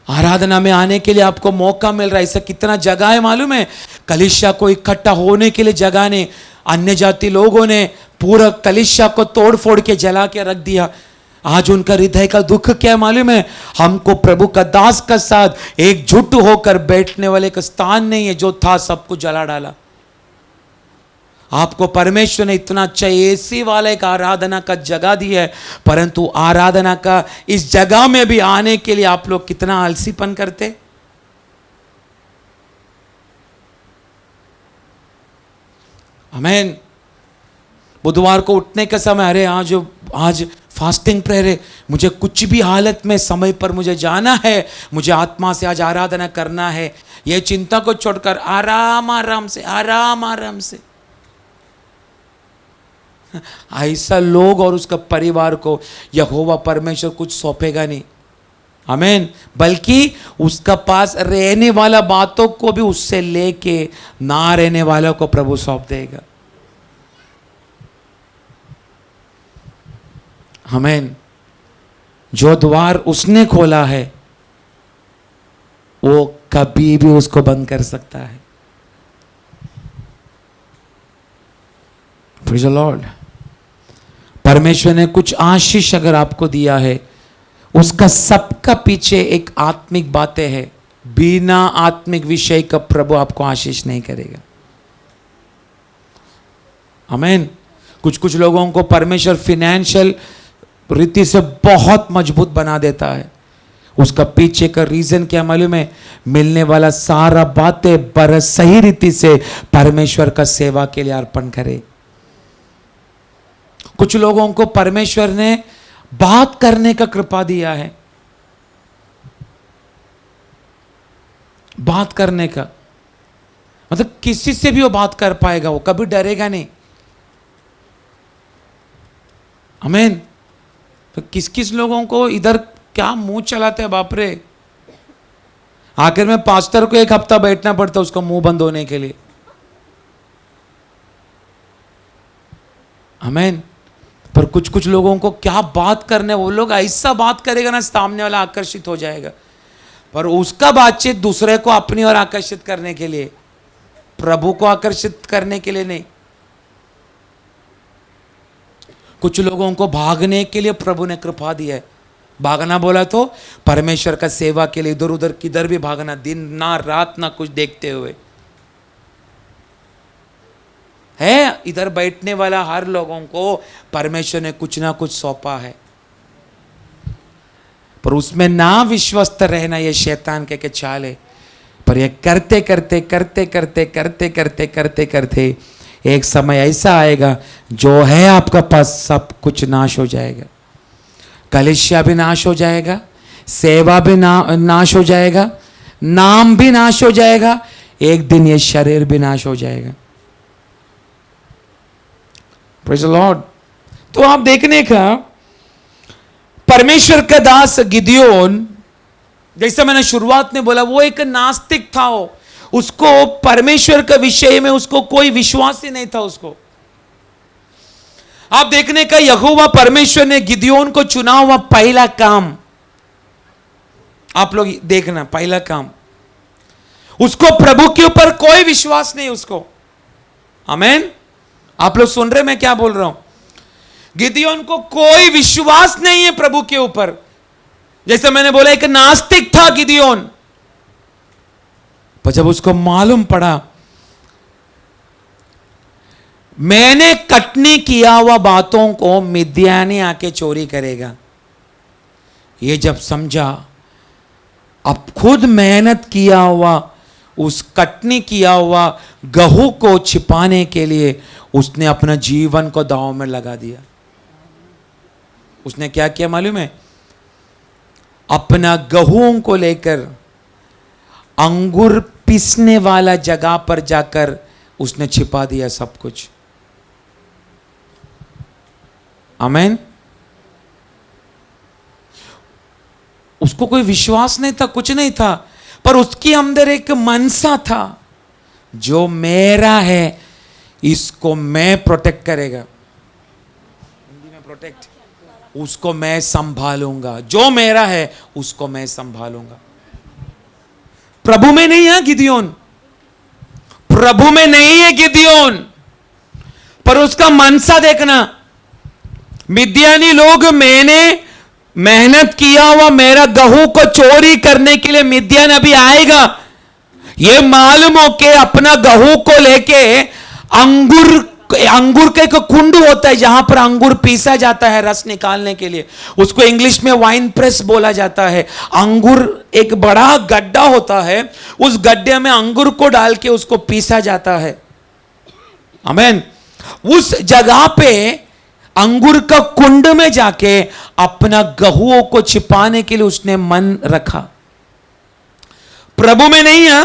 आराधना में आने के लिए आपको मौका मिल रहा है। ऐसा कितना जगह है मालूम है? कलीसिया को इकट्ठा होने के लिए जगह ने, अन्य जाति लोगों ने पूरा कलीसिया को तोड़ फोड़ के जला के रख दिया। आज उनका हृदय का दुख क्या मालूम है? हमको प्रभु का दास का साथ एकजुट होकर बैठने वाले का स्थान नहीं है, जो था सबको जला डाला। आपको परमेश्वर ने इतना अच्छा एसी वाला एक आराधना का जगह दी है, परंतु आराधना का इस जगह में भी आने के लिए आप लोग कितना आलसीपन करते। आमीन। बुधवार को उठने का समय, अरे आज फास्टिंग प्रेयर है, मुझे कुछ भी हालत में समय पर मुझे जाना है, मुझे आत्मा से आज आराधना करना है। ये चिंता को छोड़कर आराम से ऐसा लोग और उसका परिवार को यहोवा परमेश्वर कुछ सौंपेगा नहीं। आमीन। बल्कि उसका पास रहने वाला बातों को भी उससे लेके ना रहने वालों को प्रभु सौंप देगा। आमीन। जो द्वार उसने खोला है वो कभी भी उसको बंद कर सकता है। Praise the Lord. परमेश्वर ने कुछ आशीष अगर आपको दिया है, उसका सबका पीछे एक आत्मिक बातें है। बिना आत्मिक विषय का प्रभु आपको आशीष नहीं करेगा। आमीन। कुछ लोगों को परमेश्वर फाइनेंशियल रीति से बहुत मजबूत बना देता है। उसका पीछे का रीजन क्या मालूम है? मिलने वाला सारा बातें पर सही रीति से परमेश्वर का सेवा के लिए अर्पण करे। कुछ लोगों को परमेश्वर ने बात करने का कृपा दिया है, बात करने का मतलब किसी से भी वो बात कर पाएगा, वो कभी डरेगा नहीं। आमीन। तो किस लोगों को इधर क्या मुंह चलाते हैं, बाप रे। आखिर में पास्टर को एक हफ्ता बैठना पड़ता उसका मुंह बंद होने के लिए। आमीन। पर कुछ लोगों को क्या बात करने, वो लोग ऐसा बात करेगा ना सामने वाला आकर्षित हो जाएगा। पर उसका बातचीत दूसरे को अपनी ओर आकर्षित करने के लिए, प्रभु को आकर्षित करने के लिए नहीं। कुछ लोगों को भागने के लिए प्रभु ने कृपा दी है। भागना बोला तो परमेश्वर का सेवा के लिए इधर उधर किधर भी भागना, दिन ना रात ना कुछ देखते हुए है। इधर बैठने वाला हर लोगों को परमेश्वर ने कुछ ना कुछ सौंपा है, पर उसमें ना विश्वस्त रहना ये शैतान के चाल है। पर ये करते करते करते करते करते करते करते करते एक समय ऐसा आएगा जो है आपका पास सब कुछ नाश हो जाएगा। कलीसिया भी नाश हो जाएगा, सेवा भी नाश हो जाएगा, नाम भी नाश हो जाएगा, एक दिन ये शरीर भी नाश हो जाएगा। Praise the Lord. तो आप देखने का परमेश्वर का दास गिदयोन, जैसा मैंने शुरुआत में बोला, वो एक नास्तिक था। उसको परमेश्वर के विषय में उसको कोई विश्वास ही नहीं था उसको। आप देखने का यहोवा परमेश्वर ने गिदयोन को चुना हुआ पहला काम, आप लोग देखना, पहला काम, उसको प्रभु के ऊपर कोई विश्वास नहीं उसको। आमीन। आप लोग सुन रहे मैं क्या बोल रहा हूं? गिदयोन को कोई विश्वास नहीं है प्रभु के ऊपर। जैसे मैंने बोला एक नास्तिक था गिदयोन। पर जब उसको मालूम पड़ा मैंने कटनी किया हुआ बातों को मिद्यानी आके चोरी करेगा, ये जब समझा, अब खुद मेहनत किया हुआ उस कटनी किया हुआ गेहूं को छिपाने के लिए उसने अपना जीवन को दांव में लगा दिया। उसने क्या किया मालूम है? अपना गेहूं को लेकर अंगूर पीसने वाला जगह पर जाकर उसने छिपा दिया सब कुछ। आमीन। उसको कोई विश्वास नहीं था, कुछ नहीं था, पर उसके अंदर एक मनसा था, जो मेरा है इसको मैं प्रोटेक्ट करेगा। हिंदी में प्रोटेक्ट, उसको मैं संभालूंगा, जो मेरा है उसको मैं संभालूंगा। प्रभु में नहीं है गिदयोन, प्रभु में नहीं है गिदयोन, पर उसका मनसा देखना। मिद्यानी लोग, मैंने मेहनत किया हुआ मेरा गेहूं को चोरी करने के लिए मिद्यान अभी आएगा, ये मालूम हो के अपना गेहूं को लेके अंगूर का एक कुंड होता है जहां पर अंगूर पीसा जाता है रस निकालने के लिए, उसको इंग्लिश में वाइन प्रेस बोला जाता है। अंगूर एक बड़ा गड्ढा होता है, उस गड्ढे में अंगूर को डाल के उसको पीसा जाता है। आमीन। उस जगह पे अंगूर का कुंड में जाके अपना गेहूं को छिपाने के लिए उसने मन रखा। प्रभु में नहीं है,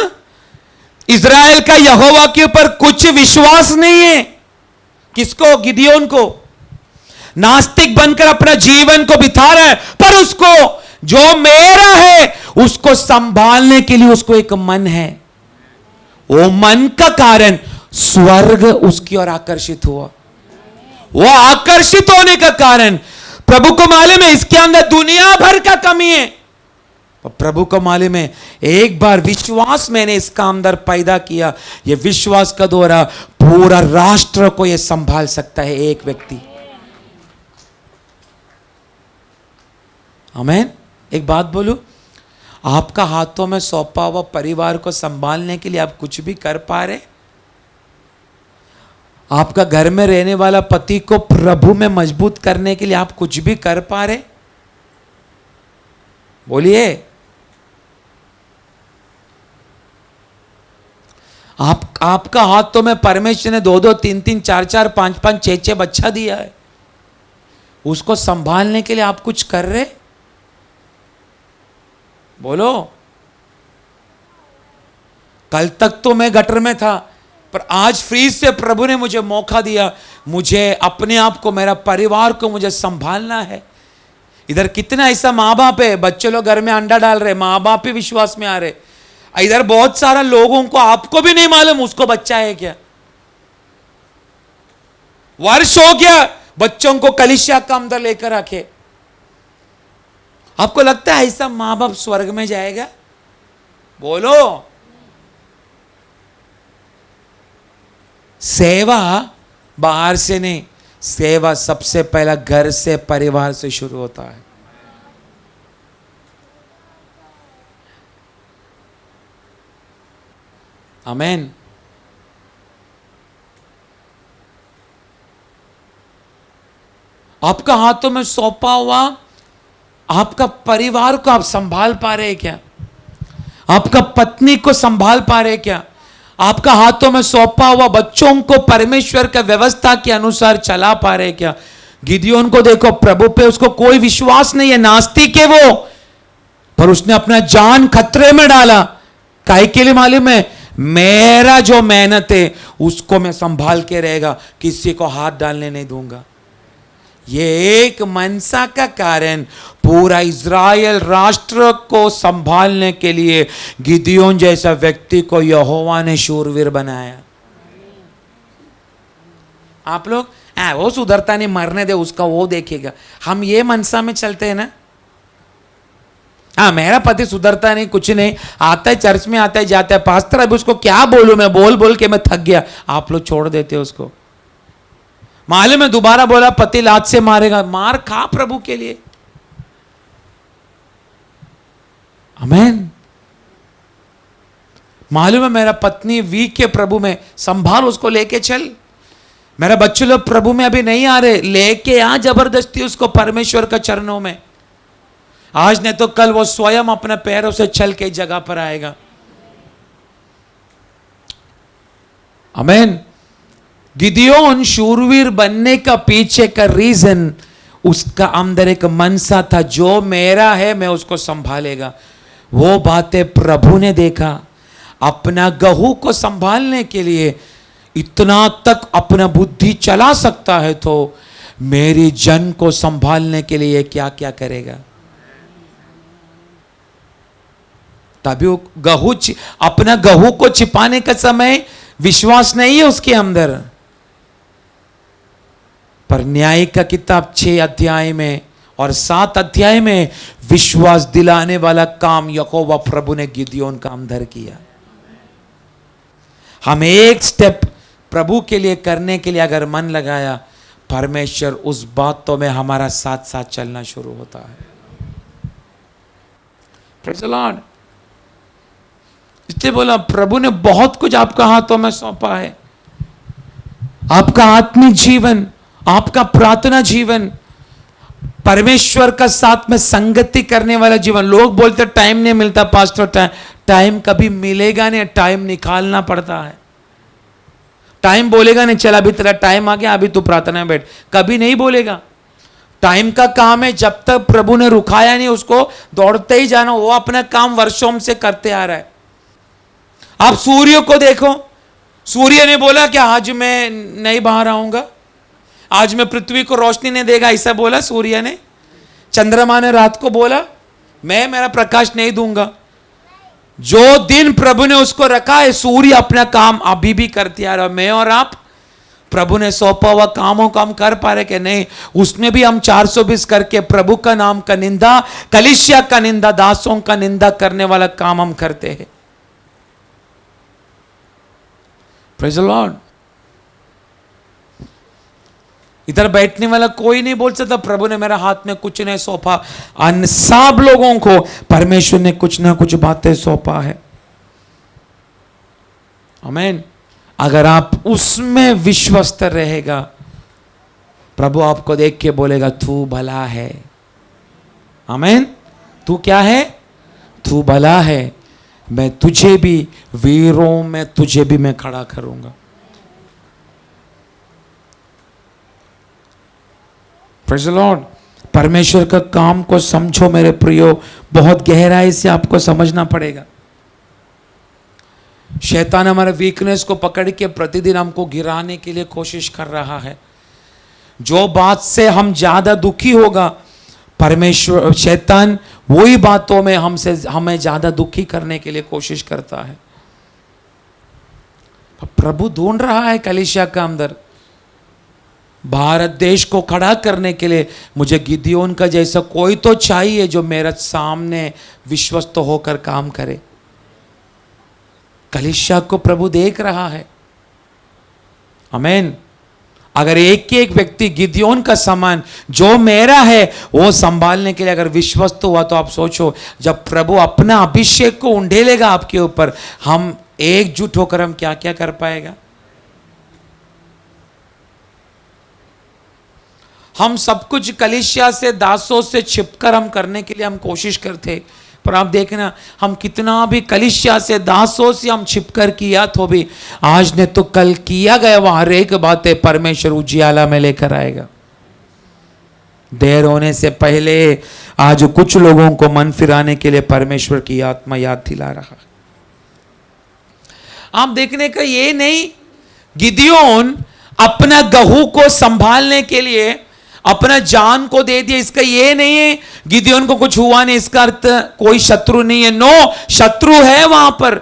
इज़राइल का यहोवा के ऊपर कुछ विश्वास नहीं है। किसको? गिदयोन को। नास्तिक बनकर अपना जीवन को बिता रहा है, पर उसको जो मेरा है उसको संभालने के लिए उसको एक मन है। वो मन का कारण स्वर्ग उसकी ओर आकर्षित हुआ। वो आकर्षित होने का कारण प्रभु को मालूम है इसके अंदर दुनिया भर का कमी है, प्रभु को मालूम है एक बार विश्वास मैंने इसका अंदर पैदा किया, ये विश्वास का द्वारा पूरा राष्ट्र को ये संभाल सकता है एक व्यक्ति। आमीन। एक बात बोलूं, आपका हाथों में सौंपा हुआ परिवार को संभालने के लिए आप कुछ भी कर पा रहे? आपका घर में रहने वाला पति को प्रभु में मजबूत करने के लिए आप कुछ भी कर पा रहे? बोलिए। आपका हाथों में परमेश्वर ने 2-2, 3-3, 4-4, 5-5, 6-6 बच्चा दिया है, उसको संभालने के लिए आप कुछ कर रहे? बोलो। कल तक तो मैं गटर में था, पर आज फ्रीज से प्रभु ने मुझे मौका दिया, मुझे अपने आप को, मेरा परिवार को मुझे संभालना है। इधर कितना ऐसा माँ बाप है, बच्चे लोग घर में अंडा डाल रहे, माँ बाप भी विश्वास में आ रहे। इधर बहुत सारा लोगों को, आपको भी नहीं मालूम उसको बच्चा है क्या। वर्ष हो गया बच्चों को कलीसिया का अंदर लेकर रखे। आपको लगता है ऐसा माँ बाप स्वर्ग में जाएगा? बोलो। सेवा बाहर से नहीं, सेवा सबसे पहला घर से, परिवार से शुरू होता है। आमीन। आपका हाथों में सौंपा हुआ आपका परिवार को आप संभाल पा रहे हैं क्या? आपका पत्नी को संभाल पा रहे हैं क्या? आपका हाथों में सौंपा हुआ बच्चों को परमेश्वर का व्यवस्था के अनुसार चला पा रहे हैं क्या? गिदियोन को देखो, प्रभु पे उसको कोई विश्वास नहीं है, नास्तिक है वो, पर उसने अपना जान खतरे में डाला। काहे के लिए मालूम है? मेरा जो मेहनत है उसको मैं संभाल के रहेगा, किसी को हाथ डालने नहीं दूंगा। ये एक मनसा का कारण पूरा इज़राइल राष्ट्र को संभालने के लिए गिदियोन जैसा व्यक्ति को यहोवा ने शूरवीर बनाया। आप लोग वो सुधरता नहीं, मरने दे उसका, वो देखेगा। हम ये मनसा में चलते हैं ना। हाँ, मेरा पति सुधरता नहीं, कुछ नहीं, आता है चर्च में, आता है जाता है, पास्टर अभी उसको क्या बोलूं मैं, बोल बोल के मैं थक गया। आप लोग छोड़ देते हो उसको। मालूम है दोबारा बोला पति लात से मारेगा, मार खा प्रभु के लिए। आमीन। मालूम है मेरा पत्नी वीक है प्रभु में, संभाल उसको, लेके चल। मेरा बच्चे लोग प्रभु में अभी नहीं आ रहे, लेके आ जबरदस्ती उसको परमेश्वर का चरणों में। आज नहीं तो कल वो स्वयं अपने पैरों से चल के जगह पर आएगा। आमीन। गिदियोन शूरवीर बनने का पीछे का रीजन, उसका अंदर एक मनसा था, जो मेरा है मैं उसको संभालेगा। वो बातें प्रभु ने देखा। अपना गहू को संभालने के लिए इतना तक अपना बुद्धि चला सकता है, तो मेरी जन को संभालने के लिए क्या क्या करेगा। तभी वो गहू, अपना गहू को छिपाने का समय विश्वास नहीं है उसके अंदर। पर न्याय का किताब 6 अध्याय में और 7 अध्याय में विश्वास दिलाने वाला काम यहोवा प्रभु ने गिदियोन का अंदर किया। हम एक स्टेप प्रभु के लिए करने के लिए अगर मन लगाया, परमेश्वर उस बातों में हमारा साथ साथ चलना शुरू होता है। Praise the Lord. इसलिए बोला प्रभु ने बहुत कुछ आपका हाथों में सौंपा है। आपका आत्मिक जीवन, आपका प्रार्थना जीवन, परमेश्वर का साथ में संगति करने वाला जीवन। लोग बोलते टाइम नहीं मिलता पास्टर, टाइम कभी मिलेगा नहीं, टाइम निकालना पड़ता है। टाइम बोलेगा नहीं चल अभी तेरा टाइम आ गया, अभी तू प्रार्थना में बैठ, कभी नहीं बोलेगा। टाइम का काम है, जब तक प्रभु ने रुकाया नहीं उसको दौड़ते ही जाना। वो अपना काम वर्षों से करते आ रहा है। आप सूर्य को देखो, सूर्य ने बोला कि आज मैं नहीं बाहर आऊंगा, आज मैं पृथ्वी को रोशनी नहीं देगा, ऐसा बोला सूर्य ने। चंद्रमा ने रात को बोला मैं मेरा प्रकाश नहीं दूंगा। जो दिन प्रभु ने उसको रखा है, सूर्य अपना काम अभी भी करते आ रहा है। मैं और आप प्रभु ने सौंपा हुआ कामों को हम कर पा रहे कि नहीं? उसमें भी हम 420 करके प्रभु का नाम का निंदा, कलीसिया का निंदा, दासों का निंदा करने वाला काम हम करते हैं। Praise the Lord. इधर बैठने वाला कोई नहीं बोल सकता प्रभु ने मेरा हाथ में कुछ नहीं सौंपा। अन्य सब लोगों को परमेश्वर ने कुछ ना कुछ बातें सौंपा है। आमीन। अगर आप उसमें विश्वस्त रहेगा, प्रभु आपको देख के बोलेगा तू भला है। आमीन। तू क्या है? तू भला है। मैं तुझे भी, वीरों में तुझे भी मैं खड़ा करूंगा। Praise the Lord. परमेश्वर का काम को समझो मेरे प्रियो, बहुत गहराई से आपको समझना पड़ेगा। शैतान हमारे वीकनेस को पकड़ के प्रतिदिन हमको गिराने के लिए कोशिश कर रहा है। जो बात से हम ज्यादा दुखी होगा, परमेश्वर शैतान वही बातों में हमें ज्यादा दुखी करने के लिए कोशिश करता है। प्रभु ढूंढ रहा है कलीसिया का अंदर, भारत देश को खड़ा करने के लिए मुझे गिदियोन का जैसा कोई तो चाहिए जो मेरे सामने विश्वस्त होकर काम करे। कलीसिया को प्रभु देख रहा है। आमीन। अगर एक एक व्यक्ति गिदयोन का सामान जो मेरा है वो संभालने के लिए अगर विश्वस्त हुआ, तो आप सोचो जब प्रभु अपना अभिषेक को उंडेलेगा आपके ऊपर, हम एकजुट होकर हम क्या क्या कर पाएगा। हम सब कुछ कलीसिया से, दासों से छिपकर हम करने के लिए हम कोशिश करते, पर आप देखना हम कितना भी कलीसिया से, दासों से हम छिपकर किया तो भी आज ने तो कल किया गया वह हर एक बातें परमेश्वर उजियाला में लेकर आएगा। देर होने से पहले आज कुछ लोगों को मन फिराने के लिए परमेश्वर की आत्मा याद दिला रहा है। आप देखने का ये नहीं, गिदयोन अपना गहू को संभालने के लिए अपना जान को दे दिया, इसका ये नहीं है गिदयोन को कुछ हुआ नहीं, इसका अर्थ कोई शत्रु नहीं है। नो, शत्रु है वहां पर।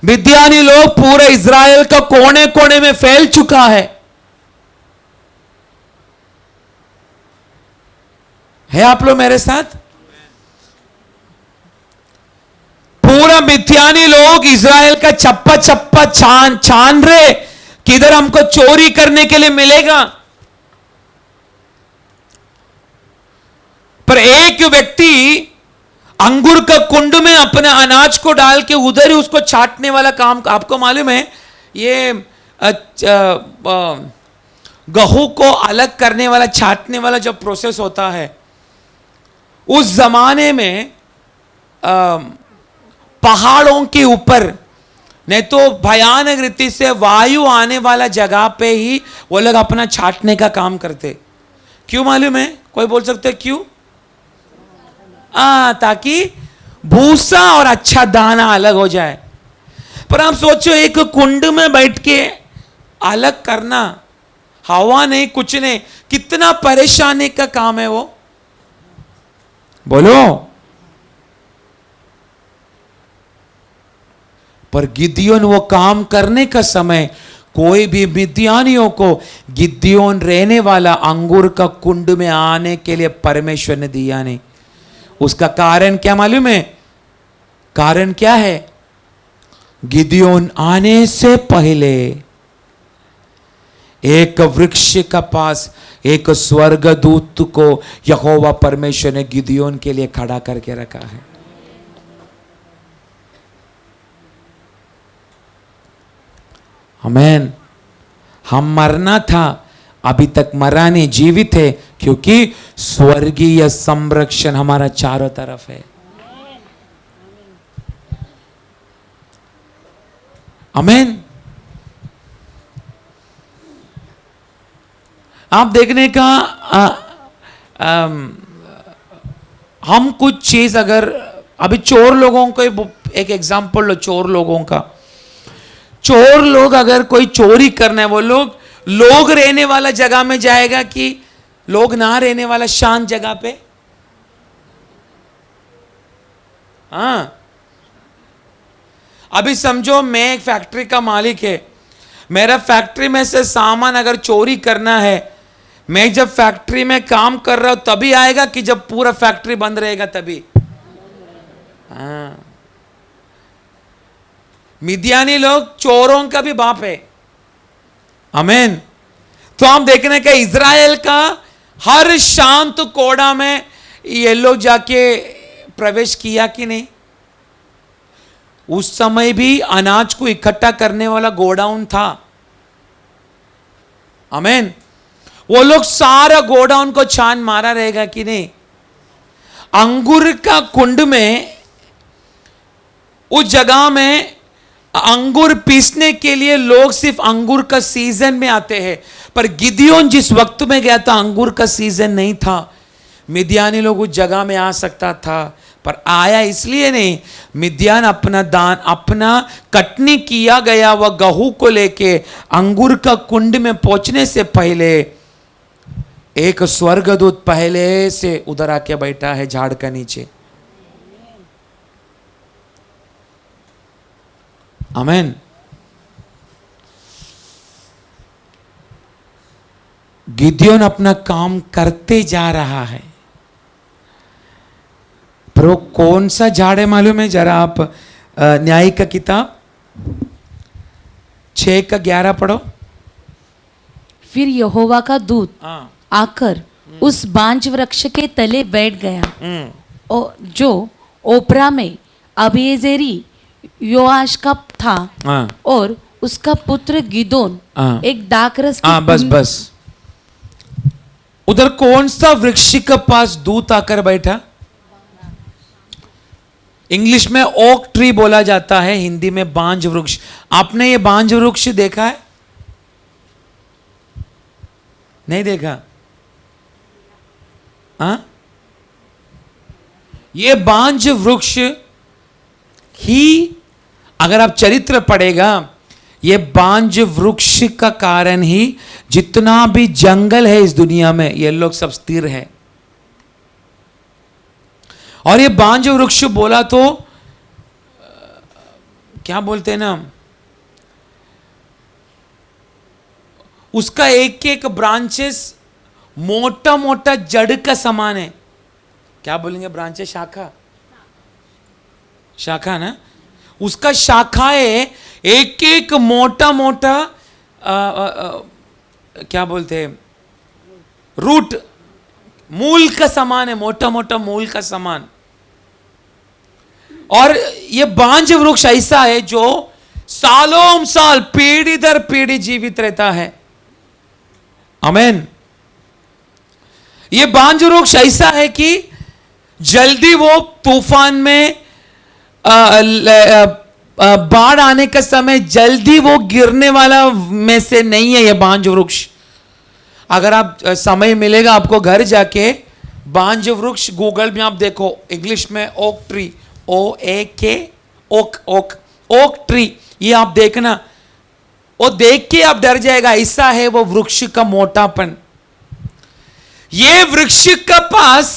मिद्यानी लोग पूरे इज़राइल का कोने कोने में फैल चुका है आप लोग मेरे साथ? पूरा मिद्यानी लोग इज़राइल का चप्पा चप्पा छान रहे, किधर हमको चोरी करने के लिए मिलेगा। पर एक व्यक्ति अंगूर का कुंड में अपने अनाज को डाल के उधर ही उसको छाटने वाला काम, आपको मालूम है ये गेहूं को अलग करने वाला, छाटने वाला जब प्रोसेस होता है, उस जमाने में पहाड़ों के ऊपर नहीं तो भयानक रीति से वायु आने वाला जगह पे ही वो लोग अपना छाटने का काम करते। क्यों मालूम है? कोई बोल सकते हैं क्यों? ताकि भूसा और अच्छा दाना अलग हो जाए। पर आप सोचो एक कुंड में बैठ के अलग करना, हवा नहीं कुछ नहीं, कितना परेशानी का काम है वो, बोलो। पर गिदयोन वो काम करने का समय कोई भी मिद्यानियों को गिदयोन रहने वाला अंगूर का कुंड में आने के लिए परमेश्वर ने दिया नहीं। उसका कारण क्या मालूम है? कारण क्या है? गिदयोन आने से पहले एक वृक्ष का पास एक स्वर्गदूत को यहोवा परमेश्वर ने गिदयोन के लिए खड़ा करके रखा है। आमीन। हम मरना था, अभी तक मरा नहीं, जीवित है, क्योंकि स्वर्गीय संरक्षण हमारा चारों तरफ है। आमीन। आप देखने का हम कुछ चीज अगर अभी चोर लोगों को एक एग्जांपल लो, चोर लोगों का। चोर लोग अगर कोई चोरी करना है, वो लोग रहने वाला जगह में जाएगा कि लोग ना रहने वाला शांत जगह पे? हाँ, अभी समझो मैं एक फैक्ट्री का मालिक है, मेरा फैक्ट्री में से सामान अगर चोरी करना है, मैं जब फैक्ट्री में काम कर रहा हूं तभी आएगा कि जब पूरा फैक्ट्री बंद रहेगा तभी? हाँ, मिद्यानी लोग चोरों का भी बाप है। आमीन। तो हम देखने का इज़राइल का हर शांत कोड़ा में ये लोग जाके प्रवेश किया कि नहीं? उस समय भी अनाज को इकट्ठा करने वाला गोडाउन था। आमीन। वो लोग सारा गोडाउन को छान मारा रहेगा कि नहीं? अंगूर का कुंड में, उस जगह में अंगूर पीसने के लिए लोग सिर्फ अंगूर का सीजन में आते हैं, पर गिदयोन जिस वक्त में गया था अंगूर का सीजन नहीं था। मिद्यानी लोग उस जगह में आ सकता था, पर आया इसलिए नहीं, मिद्यान अपना कटनी किया गया वह गेहूं को लेके अंगूर का कुंड में पहुंचने से पहले एक स्वर्गदूत पहले से उधर आके बैठा है झाड़ का नीचे। आमीन। गिदयोन अपना काम करते जा रहा है, पर वो कौन सा झाड़ है मालूम है? जरा आप न्याय का किताब 6:11 पढ़ो। फिर यहोवा का दूत हाँ। आकर उस बांज वृक्ष के तले बैठ गया हम्म। और जो ओपरा में अबीएजेरी योआश का था हाँ। और उसका पुत्र गिदोन हाँ। एक दाखरस की हाँ, बस कुंड- बस। उधर कौन सा वृक्ष के पास दूत आकर बैठा? इंग्लिश में ओक ट्री बोला जाता है, हिंदी में बांज वृक्ष। आपने ये बांज वृक्ष देखा है? नहीं देखा? हाँ? ये बांज वृक्ष ही, अगर आप चरित्र पढ़ेगा, ये बांज वृक्ष का कारण ही जितना भी जंगल है इस दुनिया में, ये लोग सब स्थिर है। और ये बांज वृक्ष बोला तो क्या बोलते हैं ना, उसका एक एक ब्रांचेस मोटा मोटा जड़ का समान है। क्या बोलेंगे? ब्रांचेस, शाखा, शाखा ना। उसका शाखाएं एक एक मोटा मोटा क्या बोलते हैं, रूट, मूल का समान है, मोटा मोटा मूल का समान। और ये बांज वृक्ष ऐसा है जो सालों साल, पीढ़ी दर पीढ़ी जीवित रहता है। आमीन। ये बांज वृक्ष ऐसा है कि जल्दी वो तूफान में बाढ़ आने का समय जल्दी वो गिरने वाला में से नहीं है ये बांज वृक्ष। अगर आप समय मिलेगा आपको घर जाके बांज वृक्ष गूगल में आप देखो, इंग्लिश में oak tree, OAK, oak, oak, oak tree, ये आप देखना, वो देख के आप डर जाएगा, ऐसा है वो वृक्ष का मोटापन। ये वृक्ष का पास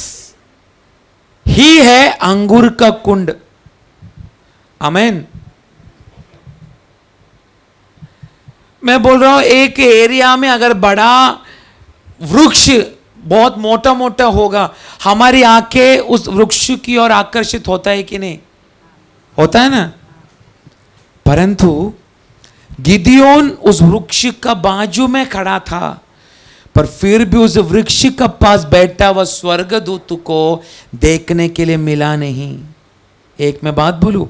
ही है अंगूर का कुंड। आमीन। मैं बोल रहा हूं एक एरिया में अगर बड़ा वृक्ष बहुत मोटा मोटा होगा, हमारी आंखें उस वृक्ष की ओर आकर्षित होता है कि नहीं? होता है ना। परंतु गिदियोन उस वृक्ष का बाजू में खड़ा था, पर फिर भी उस वृक्ष का पास बैठा हुआ स्वर्गदूत को देखने के लिए मिला नहीं। एक मैं बात बोलूं,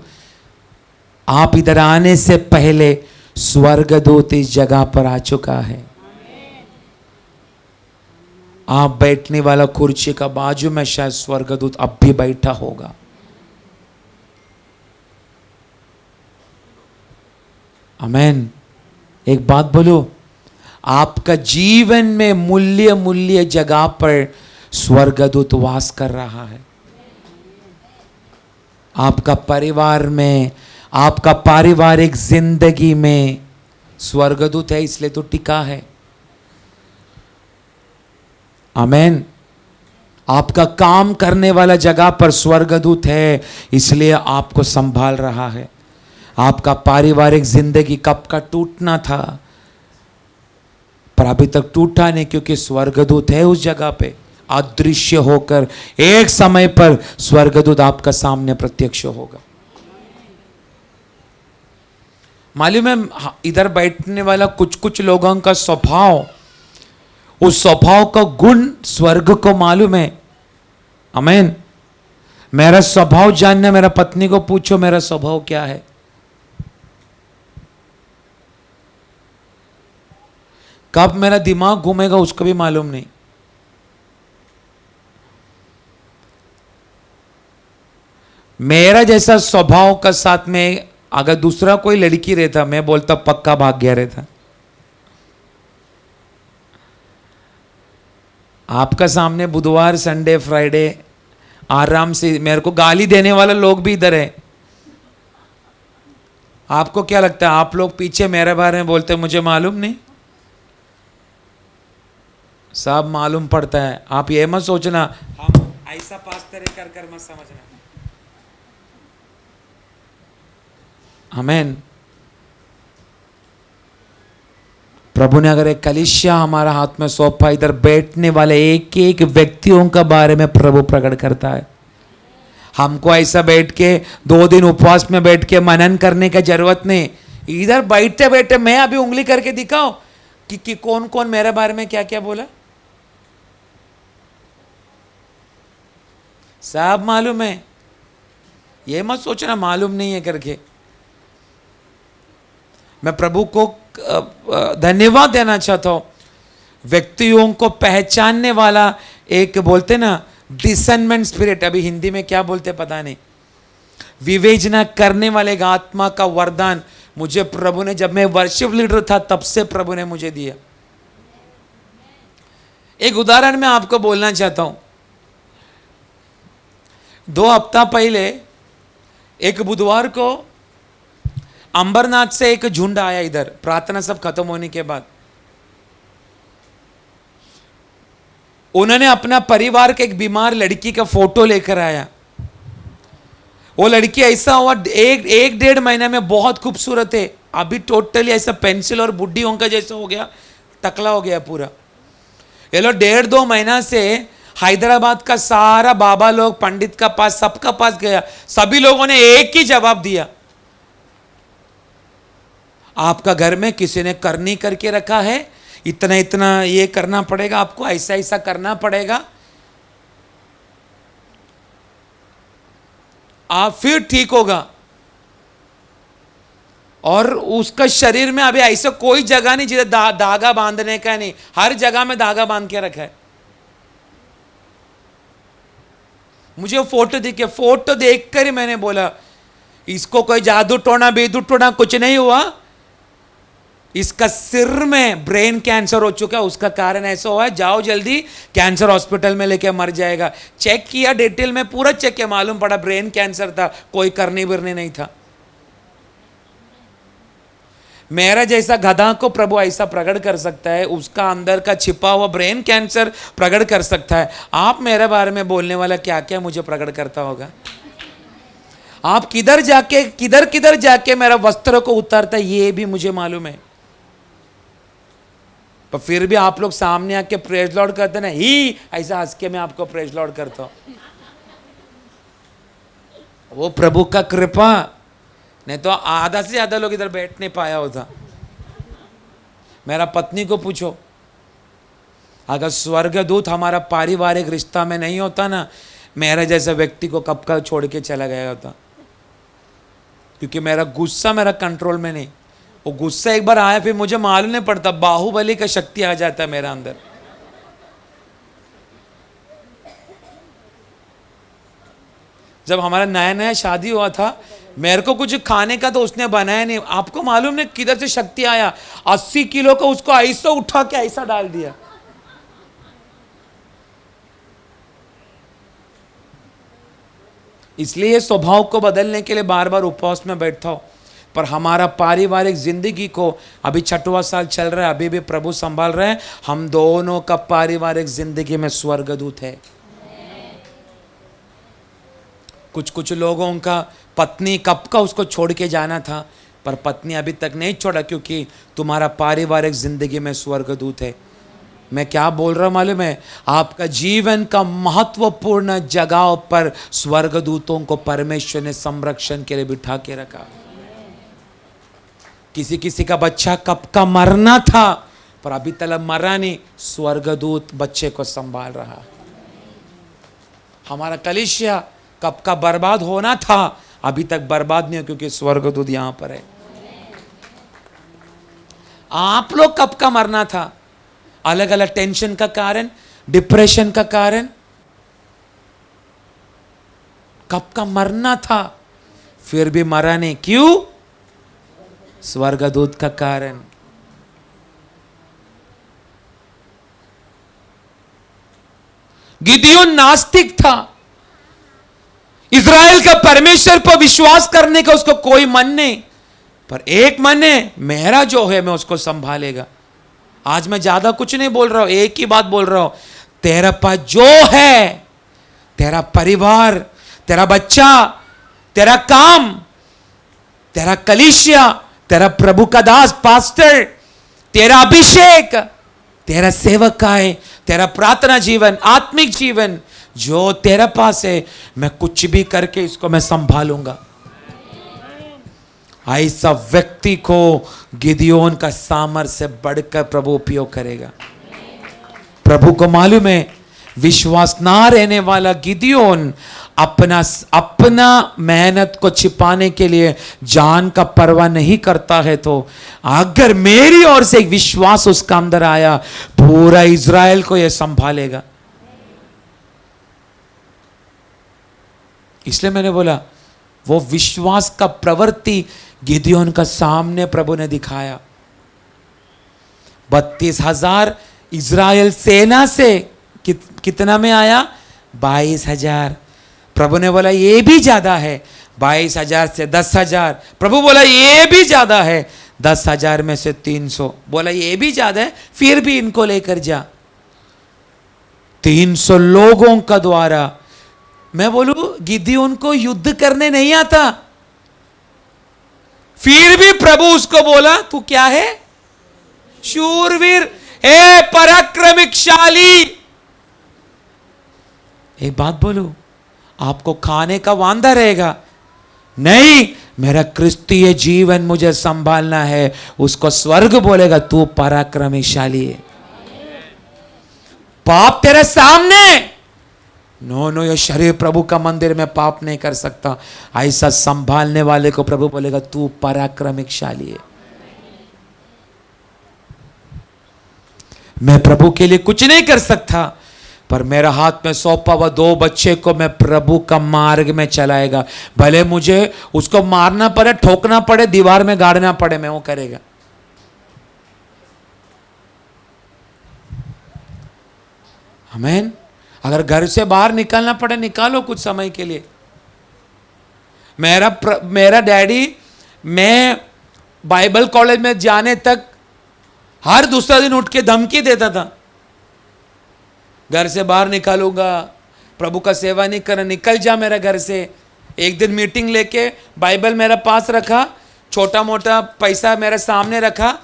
आप इधर आने से पहले स्वर्गदूत इस जगह पर आ चुका है। आप बैठने वाला कुर्सी का बाजू में शायद स्वर्गदूत अब भी बैठा होगा। आमीन। एक बात बोलो, आपका जीवन में मूल्य जगह पर स्वर्गदूत वास कर रहा है। आपका परिवार में, आपका पारिवारिक जिंदगी में स्वर्गदूत है, इसलिए तो टिका है। आमीन। आपका काम करने वाला जगह पर स्वर्गदूत है, इसलिए आपको संभाल रहा है। आपका पारिवारिक जिंदगी कब का टूटना था, पर अभी तक टूटा नहीं, क्योंकि स्वर्गदूत है उस जगह पे। अदृश्य होकर एक समय पर स्वर्गदूत आपका सामने प्रत्यक्ष होगा। मालूम है, इधर बैठने वाला कुछ कुछ लोगों का स्वभाव, उस स्वभाव का गुण स्वर्ग को मालूम है। आमीन। मेरा स्वभाव जानना, मेरा पत्नी को पूछो मेरा स्वभाव क्या है। कब मेरा दिमाग घूमेगा उसको भी मालूम नहीं। मेरा जैसा स्वभाव का साथ में अगर दूसरा कोई लड़की रहता, मैं बोलता पक्का भाग गया रहता। आपका सामने बुधवार, संडे, फ्राइडे आराम से, मेरे को गाली देने वाला लोग भी इधर है। आपको क्या लगता है, आप लोग पीछे मेरे बारे में बोलते हैं मुझे मालूम नहीं? सब मालूम पड़ता है। आप ये मत सोचना हम ऐसा पास तेरे कर कर मत समझना। आमीन। प्रभु ने अगर एक कलीसिया हमारा हाथ में सौंपा, इधर बैठने वाले एक एक व्यक्तियों का बारे में प्रभु प्रकट करता है। हमको ऐसा बैठ के 2 दिन उपवास में बैठ के मनन करने का जरूरत नहीं। इधर बैठते बैठे मैं अभी उंगली करके दिखाओ कि कौन कौन मेरे बारे में क्या क्या बोला, सब मालूम है। ये मत सोचना मालूम नहीं है करके। मैं प्रभु को धन्यवाद देना चाहता हूं, व्यक्तियों को पहचानने वाला एक बोलते ना डिसर्नमेंट स्पिरिट, अभी हिंदी में क्या बोलते पता नहीं, विवेचना करने वाले एक आत्मा का वरदान मुझे प्रभु ने, जब मैं वर्शिप लीडर था तब से प्रभु ने मुझे दिया। एक उदाहरण मैं आपको बोलना चाहता हूं। 2 हफ्ता पहले एक बुधवार को अंबरनाथ से एक झुंड आया इधर, प्रार्थना सब खत्म होने के बाद। उन्होंने अपना परिवार के एक बीमार लड़की का फोटो लेकर आया। वो लड़की ऐसा हुआ 1-1.5 महीने में बहुत खूबसूरत है, अभी टोटली ऐसा पेंसिल और बुढ़ी का जैसा हो गया, टकला हो गया पूरा। ये लोग 1.5-2 महीना से हैदराबाद का सारा बाबा लोग, पंडित का पास, सबका पास गया, सभी लोगों ने एक ही जवाब दिया, आपका घर में किसी ने करनी करके रखा है, इतना इतना ये करना पड़ेगा आपको, ऐसा ऐसा करना पड़ेगा, आप फिर ठीक होगा। और उसका शरीर में अभी ऐसा कोई जगह नहीं जिधर धागा बांधने का नहीं, हर जगह में धागा बांध के रखा है। मुझे वो फोटो दिखे, फोटो देखकर ही मैंने बोला इसको कोई जादू टोना बेदू टोना कुछ नहीं हुआ, इसका सिर में ब्रेन कैंसर हो चुका है, उसका कारण ऐसा हुआ है, जाओ जल्दी कैंसर हॉस्पिटल में लेके मर जाएगा। चेक किया, डिटेल में पूरा चेक किया, मालूम पड़ा ब्रेन कैंसर था, कोई करने बिरने नहीं था। मेरा जैसा गधा को प्रभु ऐसा प्रकट कर सकता है, उसका अंदर का छिपा हुआ ब्रेन कैंसर प्रकट कर सकता है। आप मेरे बारे में बोलने वाला क्या क्या मुझे प्रकट करता होगा? आप किधर जाके मेरा वस्त्र को उतारता है, ये भी मुझे मालूम है। पर फिर भी आप लोग सामने आके प्रेज लॉर्ड करते ना, ही ऐसा हंस के मैं आपको प्रेज लॉर्ड करता हूं। वो प्रभु का कृपा, नहीं तो आधा से ज्यादा लोग इधर बैठ नहीं पाया होता। मेरा पत्नी को पूछो, अगर स्वर्गदूत हमारा पारिवारिक रिश्ता में नहीं होता ना, मेरा जैसा व्यक्ति को कब का छोड़ के चला गया होता। क्योंकि मेरा गुस्सा मेरा कंट्रोल में नहीं, वो गुस्सा एक बार आया फिर मुझे मालूम नहीं पड़ता, बाहुबली का शक्ति आ जाता है मेरा अंदर। जब हमारा नया नया शादी हुआ था, मेरे को कुछ खाने का तो उसने बनाया नहीं, आपको मालूम नहीं किधर से शक्ति आया, 80 किलो का उसको ऐसा उठा के ऐसा डाल दिया। इसलिए स्वभाव को बदलने के लिए बार बार उपवास में बैठता हूं। पर हमारा पारिवारिक जिंदगी को अभी 6वां साल चल रहा है, अभी भी प्रभु संभाल रहे हैं। हम दोनों का पारिवारिक जिंदगी में स्वर्गदूत है। कुछ लोगों का पत्नी कब का उसको छोड़ के जाना था, पर पत्नी अभी तक नहीं छोड़ा, क्योंकि तुम्हारा पारिवारिक जिंदगी में स्वर्गदूत है। मैं क्या बोल रहा हूं मालूम है? आपका जीवन का महत्वपूर्ण जगह पर स्वर्गदूतों को परमेश्वर ने संरक्षण के लिए बिठा के रखा। किसी का बच्चा कब का मरना था, पर अभी तक मरा नहीं, स्वर्गदूत बच्चे को संभाल रहा। हमारा कलीसिया कब का बर्बाद होना था, अभी तक बर्बाद नहीं हो, क्योंकि स्वर्गदूत यहां पर है। आप लोग कब का मरना था, अलग अलग टेंशन का कारण, डिप्रेशन का कारण, कब का मरना था, फिर भी मरा नहीं। क्यों? स्वर्गदूत का कारण। गिदियोन नास्तिक था, इज़राइल का परमेश्वर पर विश्वास करने का उसको कोई मन नहीं, पर एक मन है, मेरा जो है मैं उसको संभालेगा। आज मैं ज्यादा कुछ नहीं बोल रहा हूं, एक ही बात बोल रहा हूं, तेरा पास जो है, तेरा परिवार, तेरा बच्चा, तेरा काम, तेरा कलीसिया, तेरा प्रभु का दास पास्टर, तेरा अभिषेक, तेरा सेवकाई, तेरा प्रार्थना जीवन, आत्मिक जीवन, जो तेरे पास है, मैं कुछ भी करके इसको मैं संभालूंगा। ऐसा व्यक्ति को गिदियोन का सामर्थ्य से बढ़कर प्रभु उपयोग करेगा। प्रभु को मालूम है विश्वास ना रहने वाला गिदियोन अपना मेहनत को छिपाने के लिए जान का परवाह नहीं करता है, तो अगर मेरी ओर से एक विश्वास उसका अंदर आया, पूरा इज़राइल को यह संभालेगा। इसलिए मैंने बोला वो विश्वास का प्रवृत्ति गिदियोन का सामने प्रभु ने दिखाया। 32,000 इज़राइल सेना से कितना में आया? 22,000। प्रभु ने बोला ये भी ज्यादा है। 22,000 से 10,000। प्रभु बोला ये भी ज्यादा है। 10,000 में से 300। बोला ये भी ज्यादा है, फिर भी इनको लेकर जा। 300 लोगों का द्वारा, मैं बोलूं गिदियोन को युद्ध करने नहीं आता, फिर भी प्रभु उसको बोला तू क्या है? शूरवीर, हे पराक्रमशाली। एक बात बोलूं, आपको खाने का वांदा रहेगा नहीं, मेरा क्रिस्तीय जीवन मुझे संभालना है, उसको स्वर्ग बोलेगा तू पराक्रमशाली है। पाप तेरे सामने, नो ये शरीर प्रभु का मंदिर में पाप नहीं कर सकता, ऐसा संभालने वाले को प्रभु बोलेगा तू पराक्रमशाली है। मैं प्रभु के लिए कुछ नहीं कर सकता, पर मेरा हाथ में सौंपा हुआ 2 बच्चे को मैं प्रभु का मार्ग में चलाएगा, भले मुझे उसको मारना पड़े, ठोकना पड़े, दीवार में गाड़ना पड़े, मैं वो करेगा। आमीन। अगर घर से बाहर निकलना पड़े निकालो कुछ समय के लिए। मेरा डैडी, मैं बाइबल कॉलेज में जाने तक हर दूसरा दिन उठ के धमकी देता था, घर से बाहर निकालूंगा, प्रभु का सेवा नहीं करना, निकल जा मेरे घर से। एक दिन मीटिंग लेके बाइबल मेरे पास रखा, छोटा मोटा पैसा मेरे सामने रखा,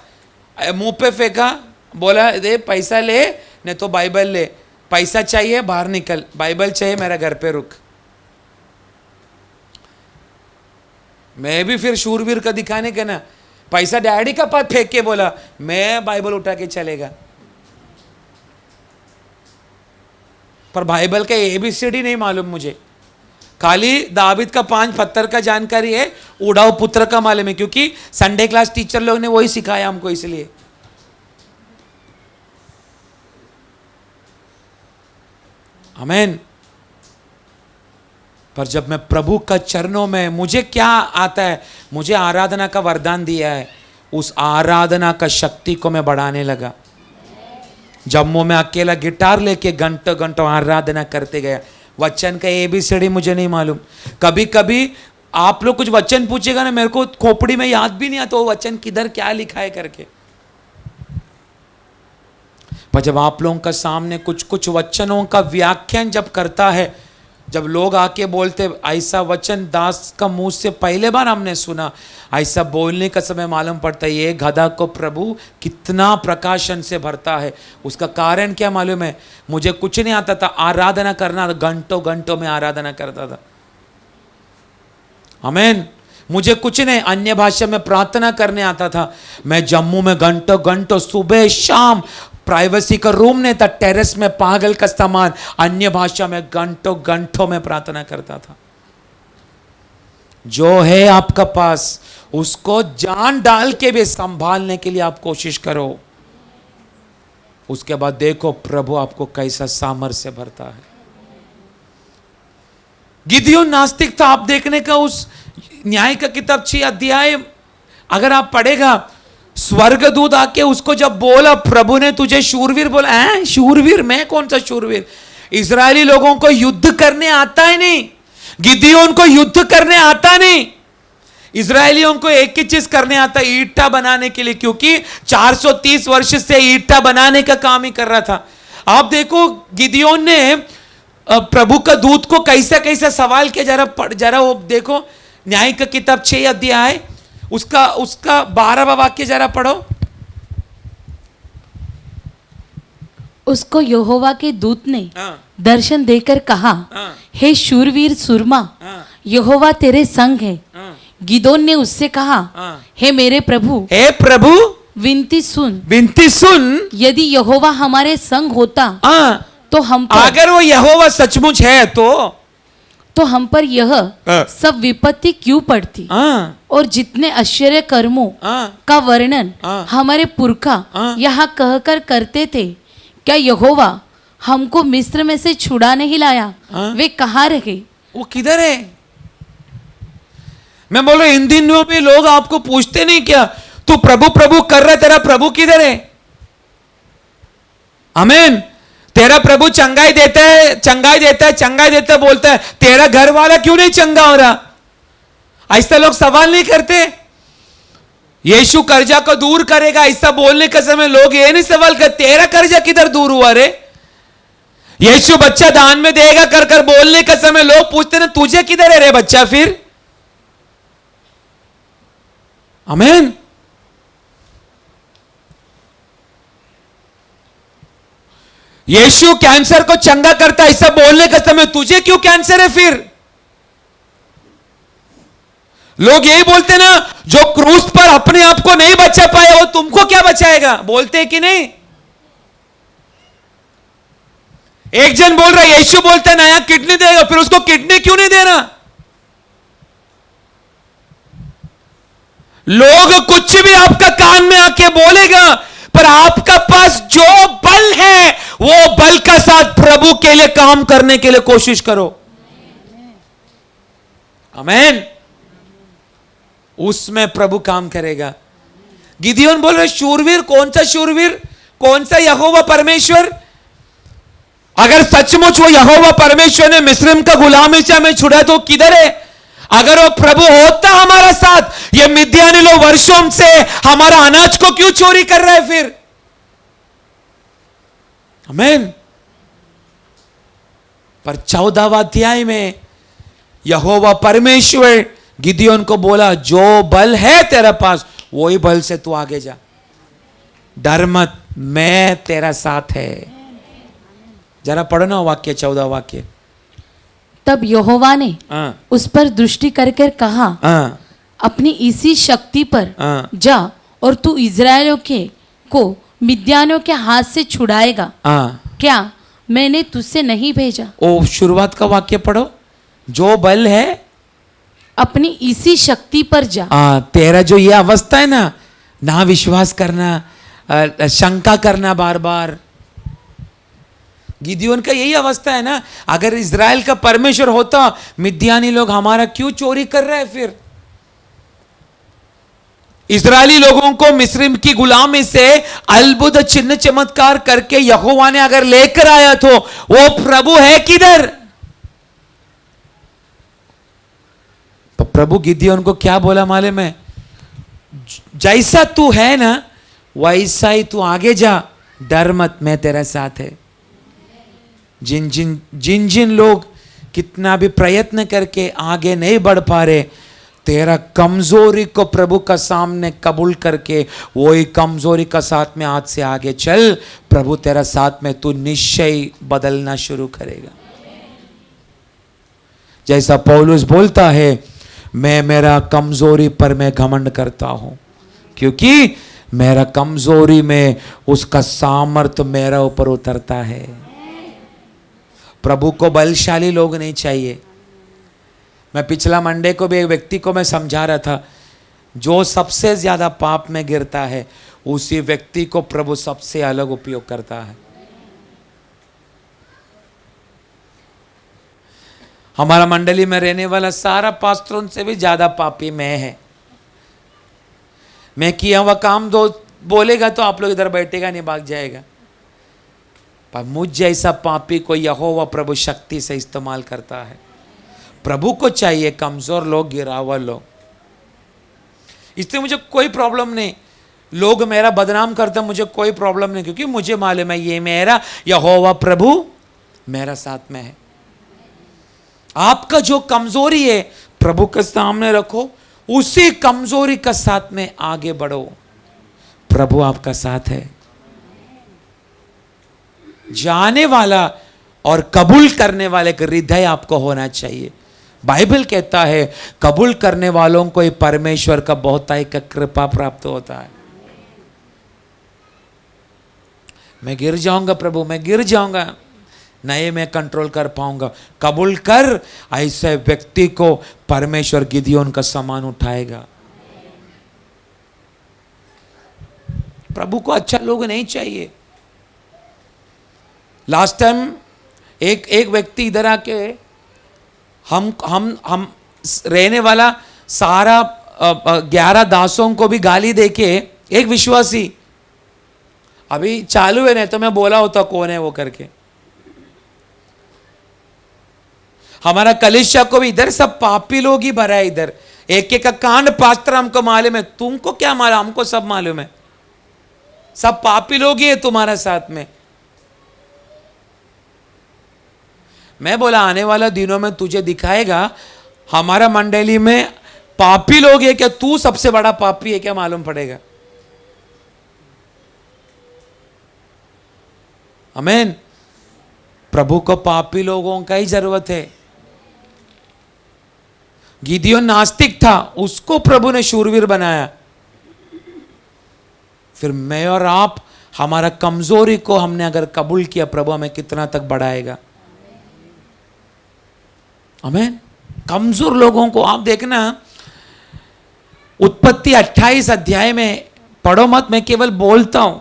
मुंह पे फेंका, बोला दे पैसा ले नहीं तो बाइबल ले, पैसा चाहिए बाहर निकल, बाइबल चाहिए मेरा घर पे रुक। मैं भी फिर शूरवीर का दिखाने का ना, पैसा डैडी का पास फेंक के बोला मैं बाइबल उठा के चलेगा। पर बाइबल का ABCD नहीं मालूम मुझे, खाली दाविद का 5 पत्थर का जानकारी है, उड़ाऊ पुत्र का मालूम है, क्योंकि संडे क्लास टीचर लोग ने वही सिखाया हमको, इसलिए। आमीन। पर जब मैं प्रभु का चरणों में, मुझे क्या आता है? मुझे आराधना का वरदान दिया है, उस आराधना का शक्ति को मैं बढ़ाने लगा। जम्मू में अकेला गिटार लेके घंटों घंटों आराधना करते गया। वचन का ABCD मुझे नहीं मालूम। कभी कभी आप लोग कुछ वचन पूछेगा ना, मेरे को खोपड़ी में याद भी नहीं आता वो वचन किधर क्या लिखा है करके। पर जब आप लोगों का सामने कुछ वचनों का व्याख्यान जब करता है, जब लोग आके बोलते ऐसा वचन दास का मुंह से पहले बार हमने सुना, ऐसा बोलने का समय मालूम पड़ता है ये गधा को प्रभु कितना प्रकाशन से भरता है। उसका कारण क्या मालूम है? मुझे कुछ नहीं आता था, आराधना करना, घंटों घंटों में आराधना करता था। आमीन। मुझे कुछ नहीं, अन्य भाषा में प्रार्थना करने आता था। मैं जम्मू में घंटों घंटों सुबह शाम, प्राइवेसी का रूम नहीं था, टेरेस में पागल का सामान अन्य भाषा में घंटों घंटों में प्रार्थना करता था। जो है आपका पास उसको जान डाल के भी संभालने के लिए आप कोशिश करो। उसके बाद देखो प्रभु आपको कैसा सामर्थ्य भरता है। गिदियोन नास्तिक था। आप देखने का उस न्याय का किताब 6 अध्याय अगर आप पढ़ेगा, स्वर्गदूत आके उसको जब बोला प्रभु ने तुझे शूरवीर बोला, है शूरवीर? मैं कौन सा शूरवीर? इजरायली लोगों को युद्ध करने आता ही नहीं, गिदियोन को युद्ध करने आता नहीं। इजरायलियों को एक ही चीज करने आता, ईंटा बनाने के लिए, क्योंकि 430 वर्ष से ईंटा बनाने का काम ही कर रहा था। आप देखो गिदियोन ने प्रभु का दूत को कैसा कैसा सवाल किया, जरा वो देखो। न्याय का किताब 6 अध्याय उसका 12वां वाक्य जरा पढ़ो। उसको यहोवा के दूत ने दर्शन देकर कहा, हे शूरवीर सुरमा, यहोवा तेरे संग है, गिदोन ने उससे कहा, हाँ। हे मेरे प्रभु, हे प्रभु विनती सुन, विनती सुन। यदि यहोवा हमारे संग होता हाँ, तो हम पर अगर वो यहोवा सचमुच है तो हम पर यह हाँ। सब विपत्ति क्यों पड़ती? हाँ, और जितने आश्चर्य कर्मों हाँ, का वर्णन हाँ। हमारे पुरखा हाँ। यहाँ कहकर करते थे, क्या यहोवा हमको मिस्र में से छुड़ा नहीं लाया? हाँ। वे कहाँ रहे? वो किधर है? मैं बोल रहा हूं, इन दिनों भी लोग आपको पूछते नहीं क्या, तू प्रभु प्रभु कर रहा है, तेरा प्रभु किधर है? आमीन। तेरा प्रभु चंगाई देता है, चंगाई देता है, चंगाई देता है बोलता है, तेरा घर वाला क्यों नहीं चंगा हो रहा? ऐसा लोग सवाल नहीं करते। यीशु कर्जा को दूर करेगा ऐसा बोलने के समय लोग ये नहीं सवाल करते, तेरा कर्जा किधर दूर हुआ रे? यीशु बच्चा दान में देगा कर कर बोलने के समय लोग पूछते ना, तुझे किधर है रे बच्चा फिर? आमीन। यीशु कैंसर को चंगा करता ऐसा बोलने के समय तुझे क्यों कैंसर है फिर? लोग यही बोलते ना, जो क्रूस पर अपने आप को नहीं बचा पाया वो तुमको क्या बचाएगा, बोलते हैं कि नहीं? एक जन बोल रहा है, यीशु बोलता है नया किडनी देगा, फिर उसको किडनी क्यों नहीं देना? लोग कुछ भी आपका कान में आके बोलेगा, पर आपका पास जो बल है वो बल का साथ प्रभु के लिए काम करने के लिए कोशिश करो। आमीन। उसमें प्रभु काम करेगा। गिदियोन बोल रहे, शूरवीर? कौन सा शूरवीर? कौन सा यहोवा परमेश्वर? अगर सचमुच वो यहोवा परमेश्वर ने मिस्र का गुलामी से हमें छुड़ा तो किधर है? अगर वो प्रभु होता हमारा साथ, ये मिद्यानी लोग वर्षों से हमारा अनाज को क्यों चोरी कर रहा है फिर? आमीन। पर 14वां अध्याय में यहोवा परमेश्वर गिदियोन को बोला, जो बल है तेरे पास वही बल से तू आगे जा, डर मत, मैं तेरा साथ है। जरा पढ़ो ना वाक्य, 14 वाक्य। तब यहोवा ने उस पर दृष्टि करके कहा, अपनी इसी शक्ति पर जा और तू इज़राइलियों को मिद्यानियों के हाथ से छुड़ाएगा। क्या मैंने तुझसे नहीं भेजा? ओ शुरुआत का वाक्य पढ़ो, जो बल है अपनी इसी शक्ति पर जा। तेरा जो ये अवस्था है ना विश्वास करना, शंका करना बार बार, गिदियोन का यही अवस्था है ना। अगर इज़राइल का परमेश्वर होता, मिद्यानी लोग हमारा क्यों चोरी कर रहे हैं फिर? इज़राइली लोगों को मिस्र की गुलामी से अद्भुत चिन्ह चमत्कार करके यहोवा ने अगर लेकर आया तो वो प्रभु है किधर? तो प्रभु गिदियोन को क्या बोला मालूम है? जैसा तू है ना वैसा ही तू आगे जा, डर मत, मैं तेरे साथ है। जिन जिन लोग कितना भी प्रयत्न करके आगे नहीं बढ़ पा रहे, तेरा कमजोरी को प्रभु का सामने कबूल करके वही कमजोरी का साथ में आज से आगे चल, प्रभु तेरा साथ में, तू निश्चय बदलना शुरू करेगा। जैसा पौलुस बोलता है, मैं मेरा कमजोरी पर मैं घमंड करता हूं, क्योंकि मेरा कमजोरी में उसका सामर्थ्य मेरा ऊपर उतरता है। प्रभु को बलशाली लोग नहीं चाहिए। मैं पिछला मंडे को भी एक व्यक्ति को मैं समझा रहा था, जो सबसे ज्यादा पाप में गिरता है उसी व्यक्ति को प्रभु सबसे अलग उपयोग करता है। हमारा मंडली में रहने वाला सारा पास्टरों से भी ज्यादा पापी मैं है। मैं किया हुआ काम दो बोलेगा तो आप लोग इधर बैठेगा नहीं, भाग जाएगा। पर मुझ जैसा पापी को यहोवा प्रभु शक्ति से इस्तेमाल करता है। प्रभु को चाहिए कमजोर लोग, गिरावा लोग। इसलिए मुझे कोई प्रॉब्लम नहीं, लोग मेरा बदनाम करते, मुझे कोई प्रॉब्लम नहीं, क्योंकि मुझे मालूम है ये मेरा यहोवा प्रभु मेरा साथ में है। आपका जो कमजोरी है प्रभु के सामने रखो, उसी कमजोरी का साथ में आगे बढ़ो, प्रभु आपका साथ है। जाने वाला और कबूल करने वाले का हृदय आपको होना चाहिए। बाइबल कहता है कबूल करने वालों को ये परमेश्वर का बहुतायत का कृपा प्राप्त होता है। मैं गिर जाऊंगा प्रभु, मैं गिर जाऊंगा, नहीं मैं कंट्रोल कर पाऊंगा। कबूल कर, ऐसे व्यक्ति को परमेश्वर गिदियोन का सामान उठाएगा। प्रभु को अच्छा लोग नहीं चाहिए। लास्ट टाइम एक व्यक्ति इधर आके हम रहने वाला सारा 11 दासों को भी गाली देके, एक विश्वासी, अभी चालू है, नहीं तो मैं बोला होता कौन है वो करके। हमारा कलिसिया को भी इधर सब पापी लोग ही भरा है। इधर एक एक का कांड पास्टर हमको मालूम है, तुमको क्या मालूम? हमको सब मालूम है, सब पापी लोग ही है तुम्हारे साथ में। मैं बोला आने वाला दिनों में तुझे दिखाएगा हमारा मंडली में पापी लोग है क्या, तू सबसे बड़ा पापी है क्या मालूम पड़ेगा। आमीन। प्रभु को पापी लोगों का ही जरूरत है। गिदियोन नास्तिक था, उसको प्रभु ने शूरवीर बनाया। फिर मैं और आप, हमारा कमजोरी को हमने अगर कबूल किया, प्रभु हमें कितना तक बढ़ाएगा। आमीन। कमजोर लोगों को आप देखना, उत्पत्ति 28 अध्याय में पढ़ो मत, मैं केवल बोलता हूं।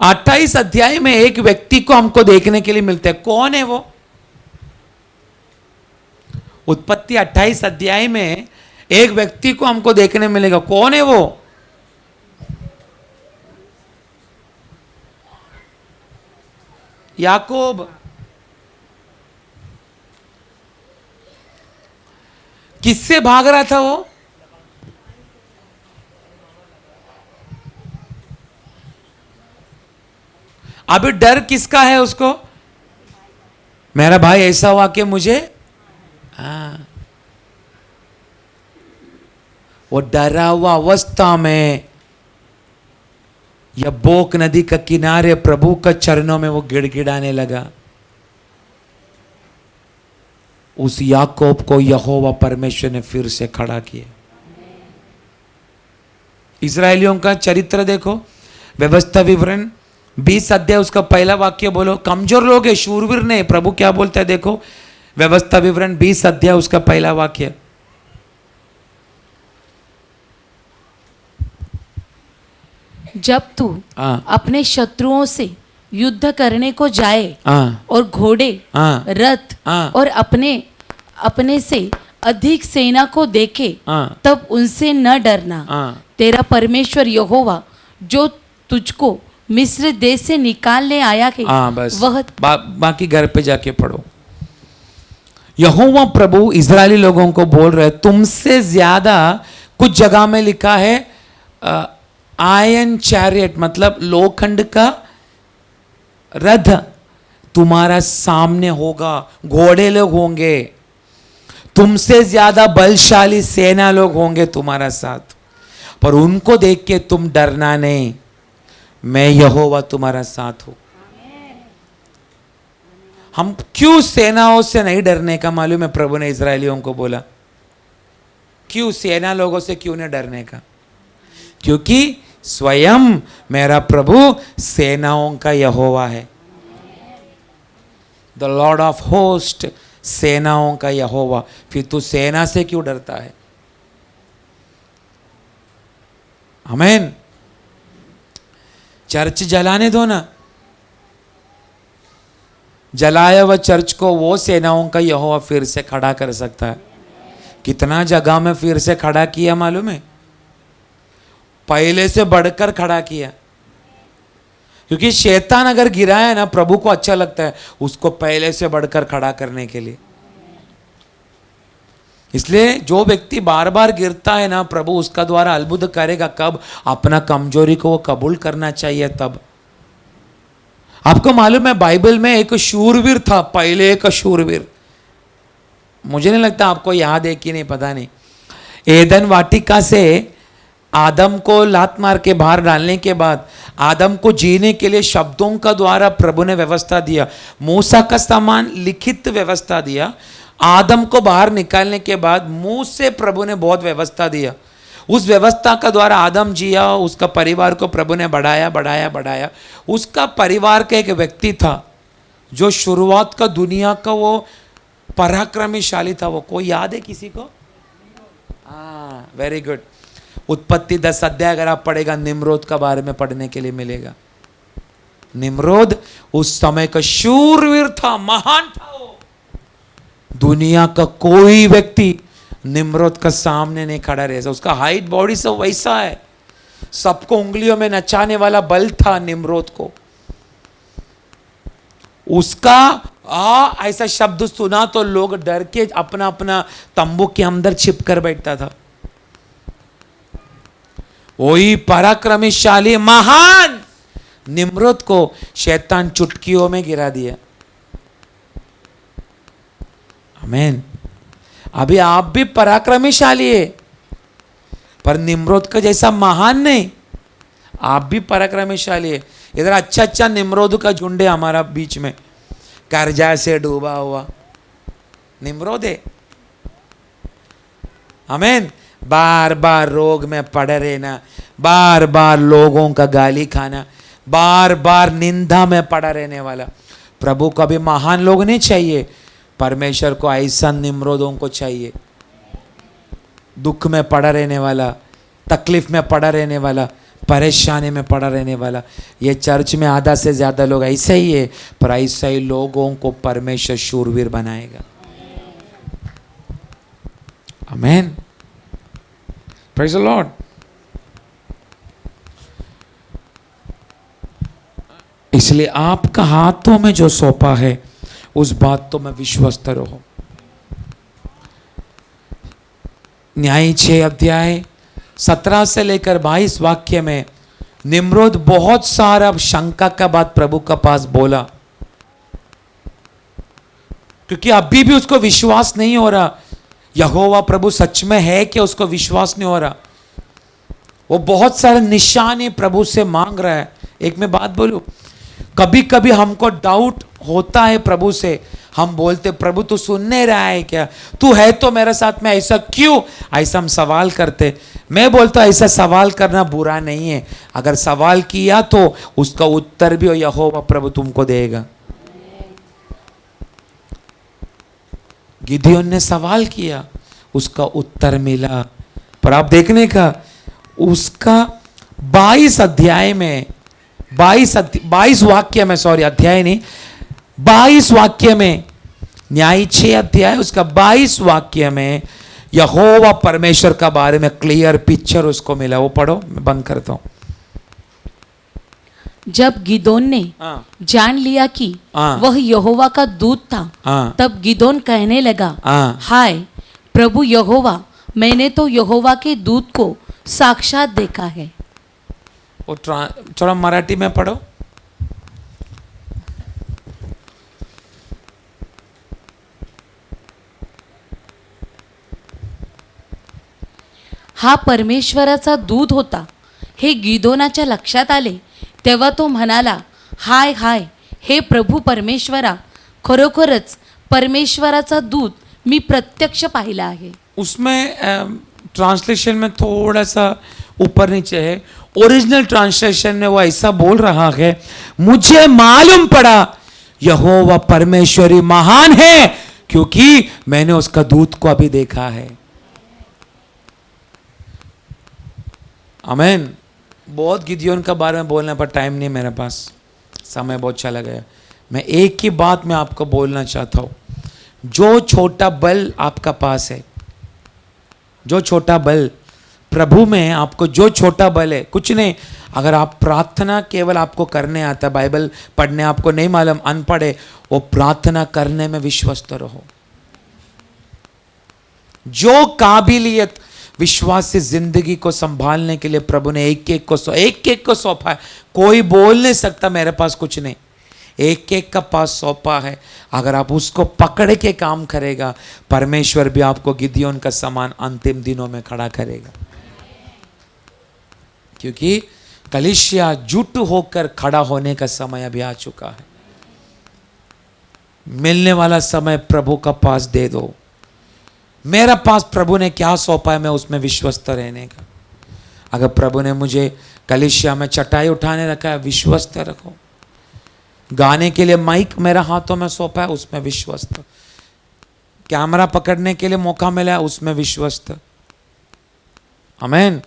28 अध्याय में एक व्यक्ति को हमको देखने के लिए मिलता है। कौन है वो? उत्पत्ति 28 अध्याय में एक व्यक्ति को हमको देखने मिलेगा। कौन है वो? याकूब। किससे भाग रहा था वो? अभी डर किसका है उसको? मेरा भाई ऐसा हुआ कि मुझे, वो डरा हुआ अवस्था में यब्बोक नदी का किनारे प्रभु का चरणों में वो गिड़गिड़ाने लगा। उस याकूब को यहोवा परमेश्वर ने फिर से खड़ा किया। इजरायलियों का चरित्र देखो, व्यवस्था विवरण 20 अध्याय उसका पहला वाक्य बोलो। कमजोर लोग है, शूरवीर ने। प्रभु क्या बोलता है देखो, व्यवस्था विवरण 20 अध्याय उसका पहला वाक्य। जब तू अपने शत्रुओं से युद्ध करने को जाए और घोड़े, रथ और अपने से अधिक सेना को देखे, तब उनसे न डरना। तेरा परमेश्वर यहोवा जो तुझको मिस्र देश से निकालने आया है, बस वह बाकी घर पे जाके पढ़ो। यहोवा प्रभु इजरायली लोगों को बोल रहे, तुमसे ज्यादा, कुछ जगह में लिखा है आयरन चैरियट, मतलब लोखंड का रथ तुम्हारा सामने होगा, घोड़े लोग होंगे, तुमसे ज्यादा बलशाली सेना लोग होंगे तुम्हारा साथ, पर उनको देख के तुम डरना नहीं, मैं यहोवा तुम्हारा साथ हूं। हम क्यों सेनाओं से नहीं डरने का मालूम है? प्रभु ने इजरायलियों को बोला, क्यों सेना लोगों से क्यों नहीं डरने का? क्योंकि स्वयं मेरा प्रभु सेनाओं का यहोवा है। द लॉर्ड ऑफ होस्ट, सेनाओं का यहोवा। फिर तू सेना से क्यों डरता है? आमीन। चर्च जलाने दो ना, जलाया हुआ चर्च को वो सेनाओं का यहोवा फिर से खड़ा कर सकता है। कितना जगह में फिर से खड़ा किया मालूम है? पहले से बढ़कर खड़ा किया। क्योंकि शैतान अगर गिराया ना, प्रभु को अच्छा लगता है उसको पहले से बढ़कर खड़ा करने के लिए। इसलिए जो व्यक्ति बार बार गिरता है ना, प्रभु उसका द्वारा अद्भुत करेगा। कब? अपना कमजोरी को वो कबूल करना चाहिए तब। आपको मालूम है बाइबल में एक शूरवीर था, पहले एक शूरवीर, मुझे नहीं लगता आपको याद है कि नहीं, पता नहीं। एदन वाटिका से आदम को लात मार के बाहर डालने के बाद आदम को जीने के लिए शब्दों का द्वारा प्रभु ने व्यवस्था दिया, मूसा का समान लिखित व्यवस्था दिया। आदम को बाहर निकालने के बाद मुंह से प्रभु ने बहुत व्यवस्था दिया। उस व्यवस्था का द्वारा आदम जिया, उसका परिवार को प्रभु ने बढ़ाया बढ़ाया बढ़ाया। उसका परिवार का एक व्यक्ति था जो शुरुआत का दुनिया का वो पराक्रमीशाली था। वो कोई याद है किसी को? हाँ, वेरी गुड। उत्पत्ति 10 अध्याय अगर आप पढ़ेगा, निम्रोद का बारे में पढ़ने के लिए मिलेगा। निम्रोद उस समय का शूरवीर था, महान था वो। दुनिया का कोई व्यक्ति निम्रोद का सामने नहीं खड़ा रह सकता। उसका हाइट बॉडी सब वैसा है, सबको उंगलियों में नचाने वाला बल था निम्रोद को। उसका ऐसा शब्द सुना तो लोग डर के अपना अपना तंबू के अंदर छिप कर बैठता था। वही पराक्रमशाली महान निम्रोद को शैतान चुटकियों में गिरा दिया। आमीन। अभी आप भी पराक्रमशाली है, पर निम्रोद का जैसा महान नहीं। आप भी पराक्रमशाली है। इधर अच्छा अच्छा निम्रोद का झुंड है हमारा बीच में, कर्जा से डूबा हुआ निम्रोद है। आमीन। बार बार रोग में पड़े रहना, बार बार लोगों का गाली खाना, बार बार निंदा में पड़ा रहने वाला। प्रभु को भी महान लोग नहीं चाहिए, परमेश्वर को ऐसा निम्रोदों को चाहिए। दुख में पड़ा रहने वाला, तकलीफ में पड़ा रहने वाला, परेशानी में पड़ा रहने वाला। ये चर्च में आधा से ज्यादा लोग ऐसे ही है, पर ऐसे ही लोगों को परमेश्वर शूरवीर बनाएगा। आमीन। Praise the Lord. इसलिए आपका हाथों में जो सौंपा है उस बात तो में विश्वस्त रहो। न्याय 6 अध्याय 17 से लेकर 22 वाक्य में निम्रोद बहुत सारा शंका का बात प्रभु का पास बोला, क्योंकि अभी भी उसको विश्वास नहीं हो रहा यहोवा प्रभु सच में है कि उसको विश्वास नहीं हो रहा। वो बहुत सारे निशाने प्रभु से मांग रहा है। एक मैं बात बोलूं, कभी कभी हमको डाउट होता है प्रभु से। हम बोलते प्रभु तू सुन नहीं रहा है क्या, तू है तो मेरे साथ में, ऐसा क्यों, ऐसा हम सवाल करते। मैं बोलता ऐसा सवाल करना बुरा नहीं है, अगर सवाल किया तो उसका उत्तर भी यहोवा प्रभु तुमको देगा। गिदियोन ने सवाल किया, उसका उत्तर मिला। पर आप देखने का उसका 22 अध्याय में 22 वाक्य में, सॉरी अध्याय नहीं, 22 वाक्य में, न्याय 6 अध्याय उसका 22 वाक्य में यहोवा परमेश्वर का बारे में क्लियर पिक्चर उसको मिला। वो पढ़ो, मैं बंद करता हूं। जब गिदोन ने जान लिया कि वह यहोवा का दूत था, तब गिदोन कहने लगा, हाय प्रभु यहोवा, मैंने तो यहोवा के दूत को साक्षात देखा है। वो थोड़ा मराठी में पढ़ो। हा परमेश्वराचा दूत होता हे गिदोनाच्या लक्षात आले, तेव्हा तो म्हणाला, हाय हाय हे प्रभू परमेश्वरा, खरोखरच परमेश्वराचा दूत मी प्रत्यक्ष पाहिला आहे। उसमें ट्रांसलेशन में थोड़ा सा ऊपर नीचे है। ओरिजिनल ट्रांसलेशन में वो ऐसा बोल रहा है, मुझे मालूम पड़ा यहोवा परमेश्वरी महान है, क्योंकि मैंने उसका दूत को अभी देखा है। आमीन। बहुत गिदियोन का बारे में बोलने पर टाइम नहीं मेरे पास, समय बहुत चला गया। मैं एक ही बात मैं आपको बोलना चाहता हूं, जो छोटा बल आपका पास है, जो छोटा बल प्रभु में, आपको जो छोटा बल है, कुछ नहीं। अगर आप प्रार्थना केवल आपको करने आता, बाइबल पढ़ने आपको नहीं मालूम, अनपढ़ है, वो प्रार्थना करने में विश्वस्त रहो। जो काबिलियत विश्वास से जिंदगी को संभालने के लिए प्रभु ने एक एक को सौंपा है। कोई बोल नहीं सकता मेरे पास कुछ नहीं, एक एक का पास सौंपा है। अगर आप उसको पकड़ के काम करेगा, परमेश्वर भी आपको गिदियोन का समान अंतिम दिनों में खड़ा करेगा। क्योंकि कलीसिया जुट होकर खड़ा होने का समय अभी आ चुका है। मिलने वाला समय प्रभु का पास दे दो। मेरा पास प्रभु ने क्या सौंपा है, मैं उसमें विश्वस्त रहने का। अगर प्रभु ने मुझे कलीसिया में चटाई उठाने रखा है, विश्वस्त रखो। गाने के लिए माइक मेरा हाथों में सौंपा है, उसमें विश्वस्त। कैमरा पकड़ने के लिए मौका मिला है, उसमें विश्वस्त। आमीन।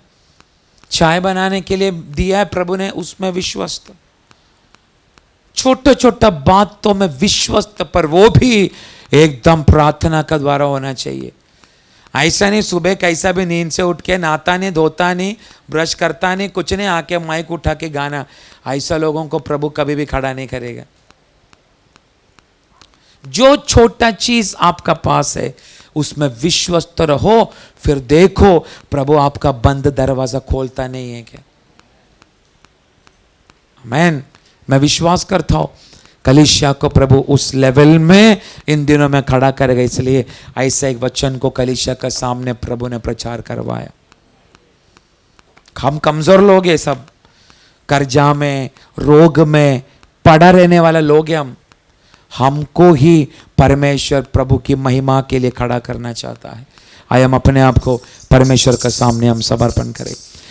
चाय बनाने के लिए दिया है प्रभु ने, उसमें विश्वस्त। छोटा छोटा बातों में विश्वस्त, पर वो भी एकदम प्रार्थना का द्वारा होना चाहिए। ऐसा नहीं सुबह कैसा भी नींद से उठ के नहाता नहीं, धोता नहीं, ब्रश करता नहीं, कुछ नहीं, आके माइक उठा के गाना। ऐसा लोगों को प्रभु कभी भी खड़ा नहीं करेगा। जो छोटा चीज आपका पास है उसमें विश्वस्त रहो, फिर देखो प्रभु आपका बंद दरवाजा खोलता नहीं है क्या। आमीन। मैं विश्वास करता हूं कलीसिया को प्रभु उस लेवल में इन दिनों में खड़ा करेगा। इसलिए ऐसा एक वचन को कलीसिया के सामने प्रभु ने प्रचार करवाया। हम कमजोर लोग हैं, सब कर्जा में, रोग में पड़ा रहने वाला लोग हैं। हमको ही परमेश्वर प्रभु की महिमा के लिए खड़ा करना चाहता है। आइए हम अपने आप को परमेश्वर के सामने हम समर्पण करें।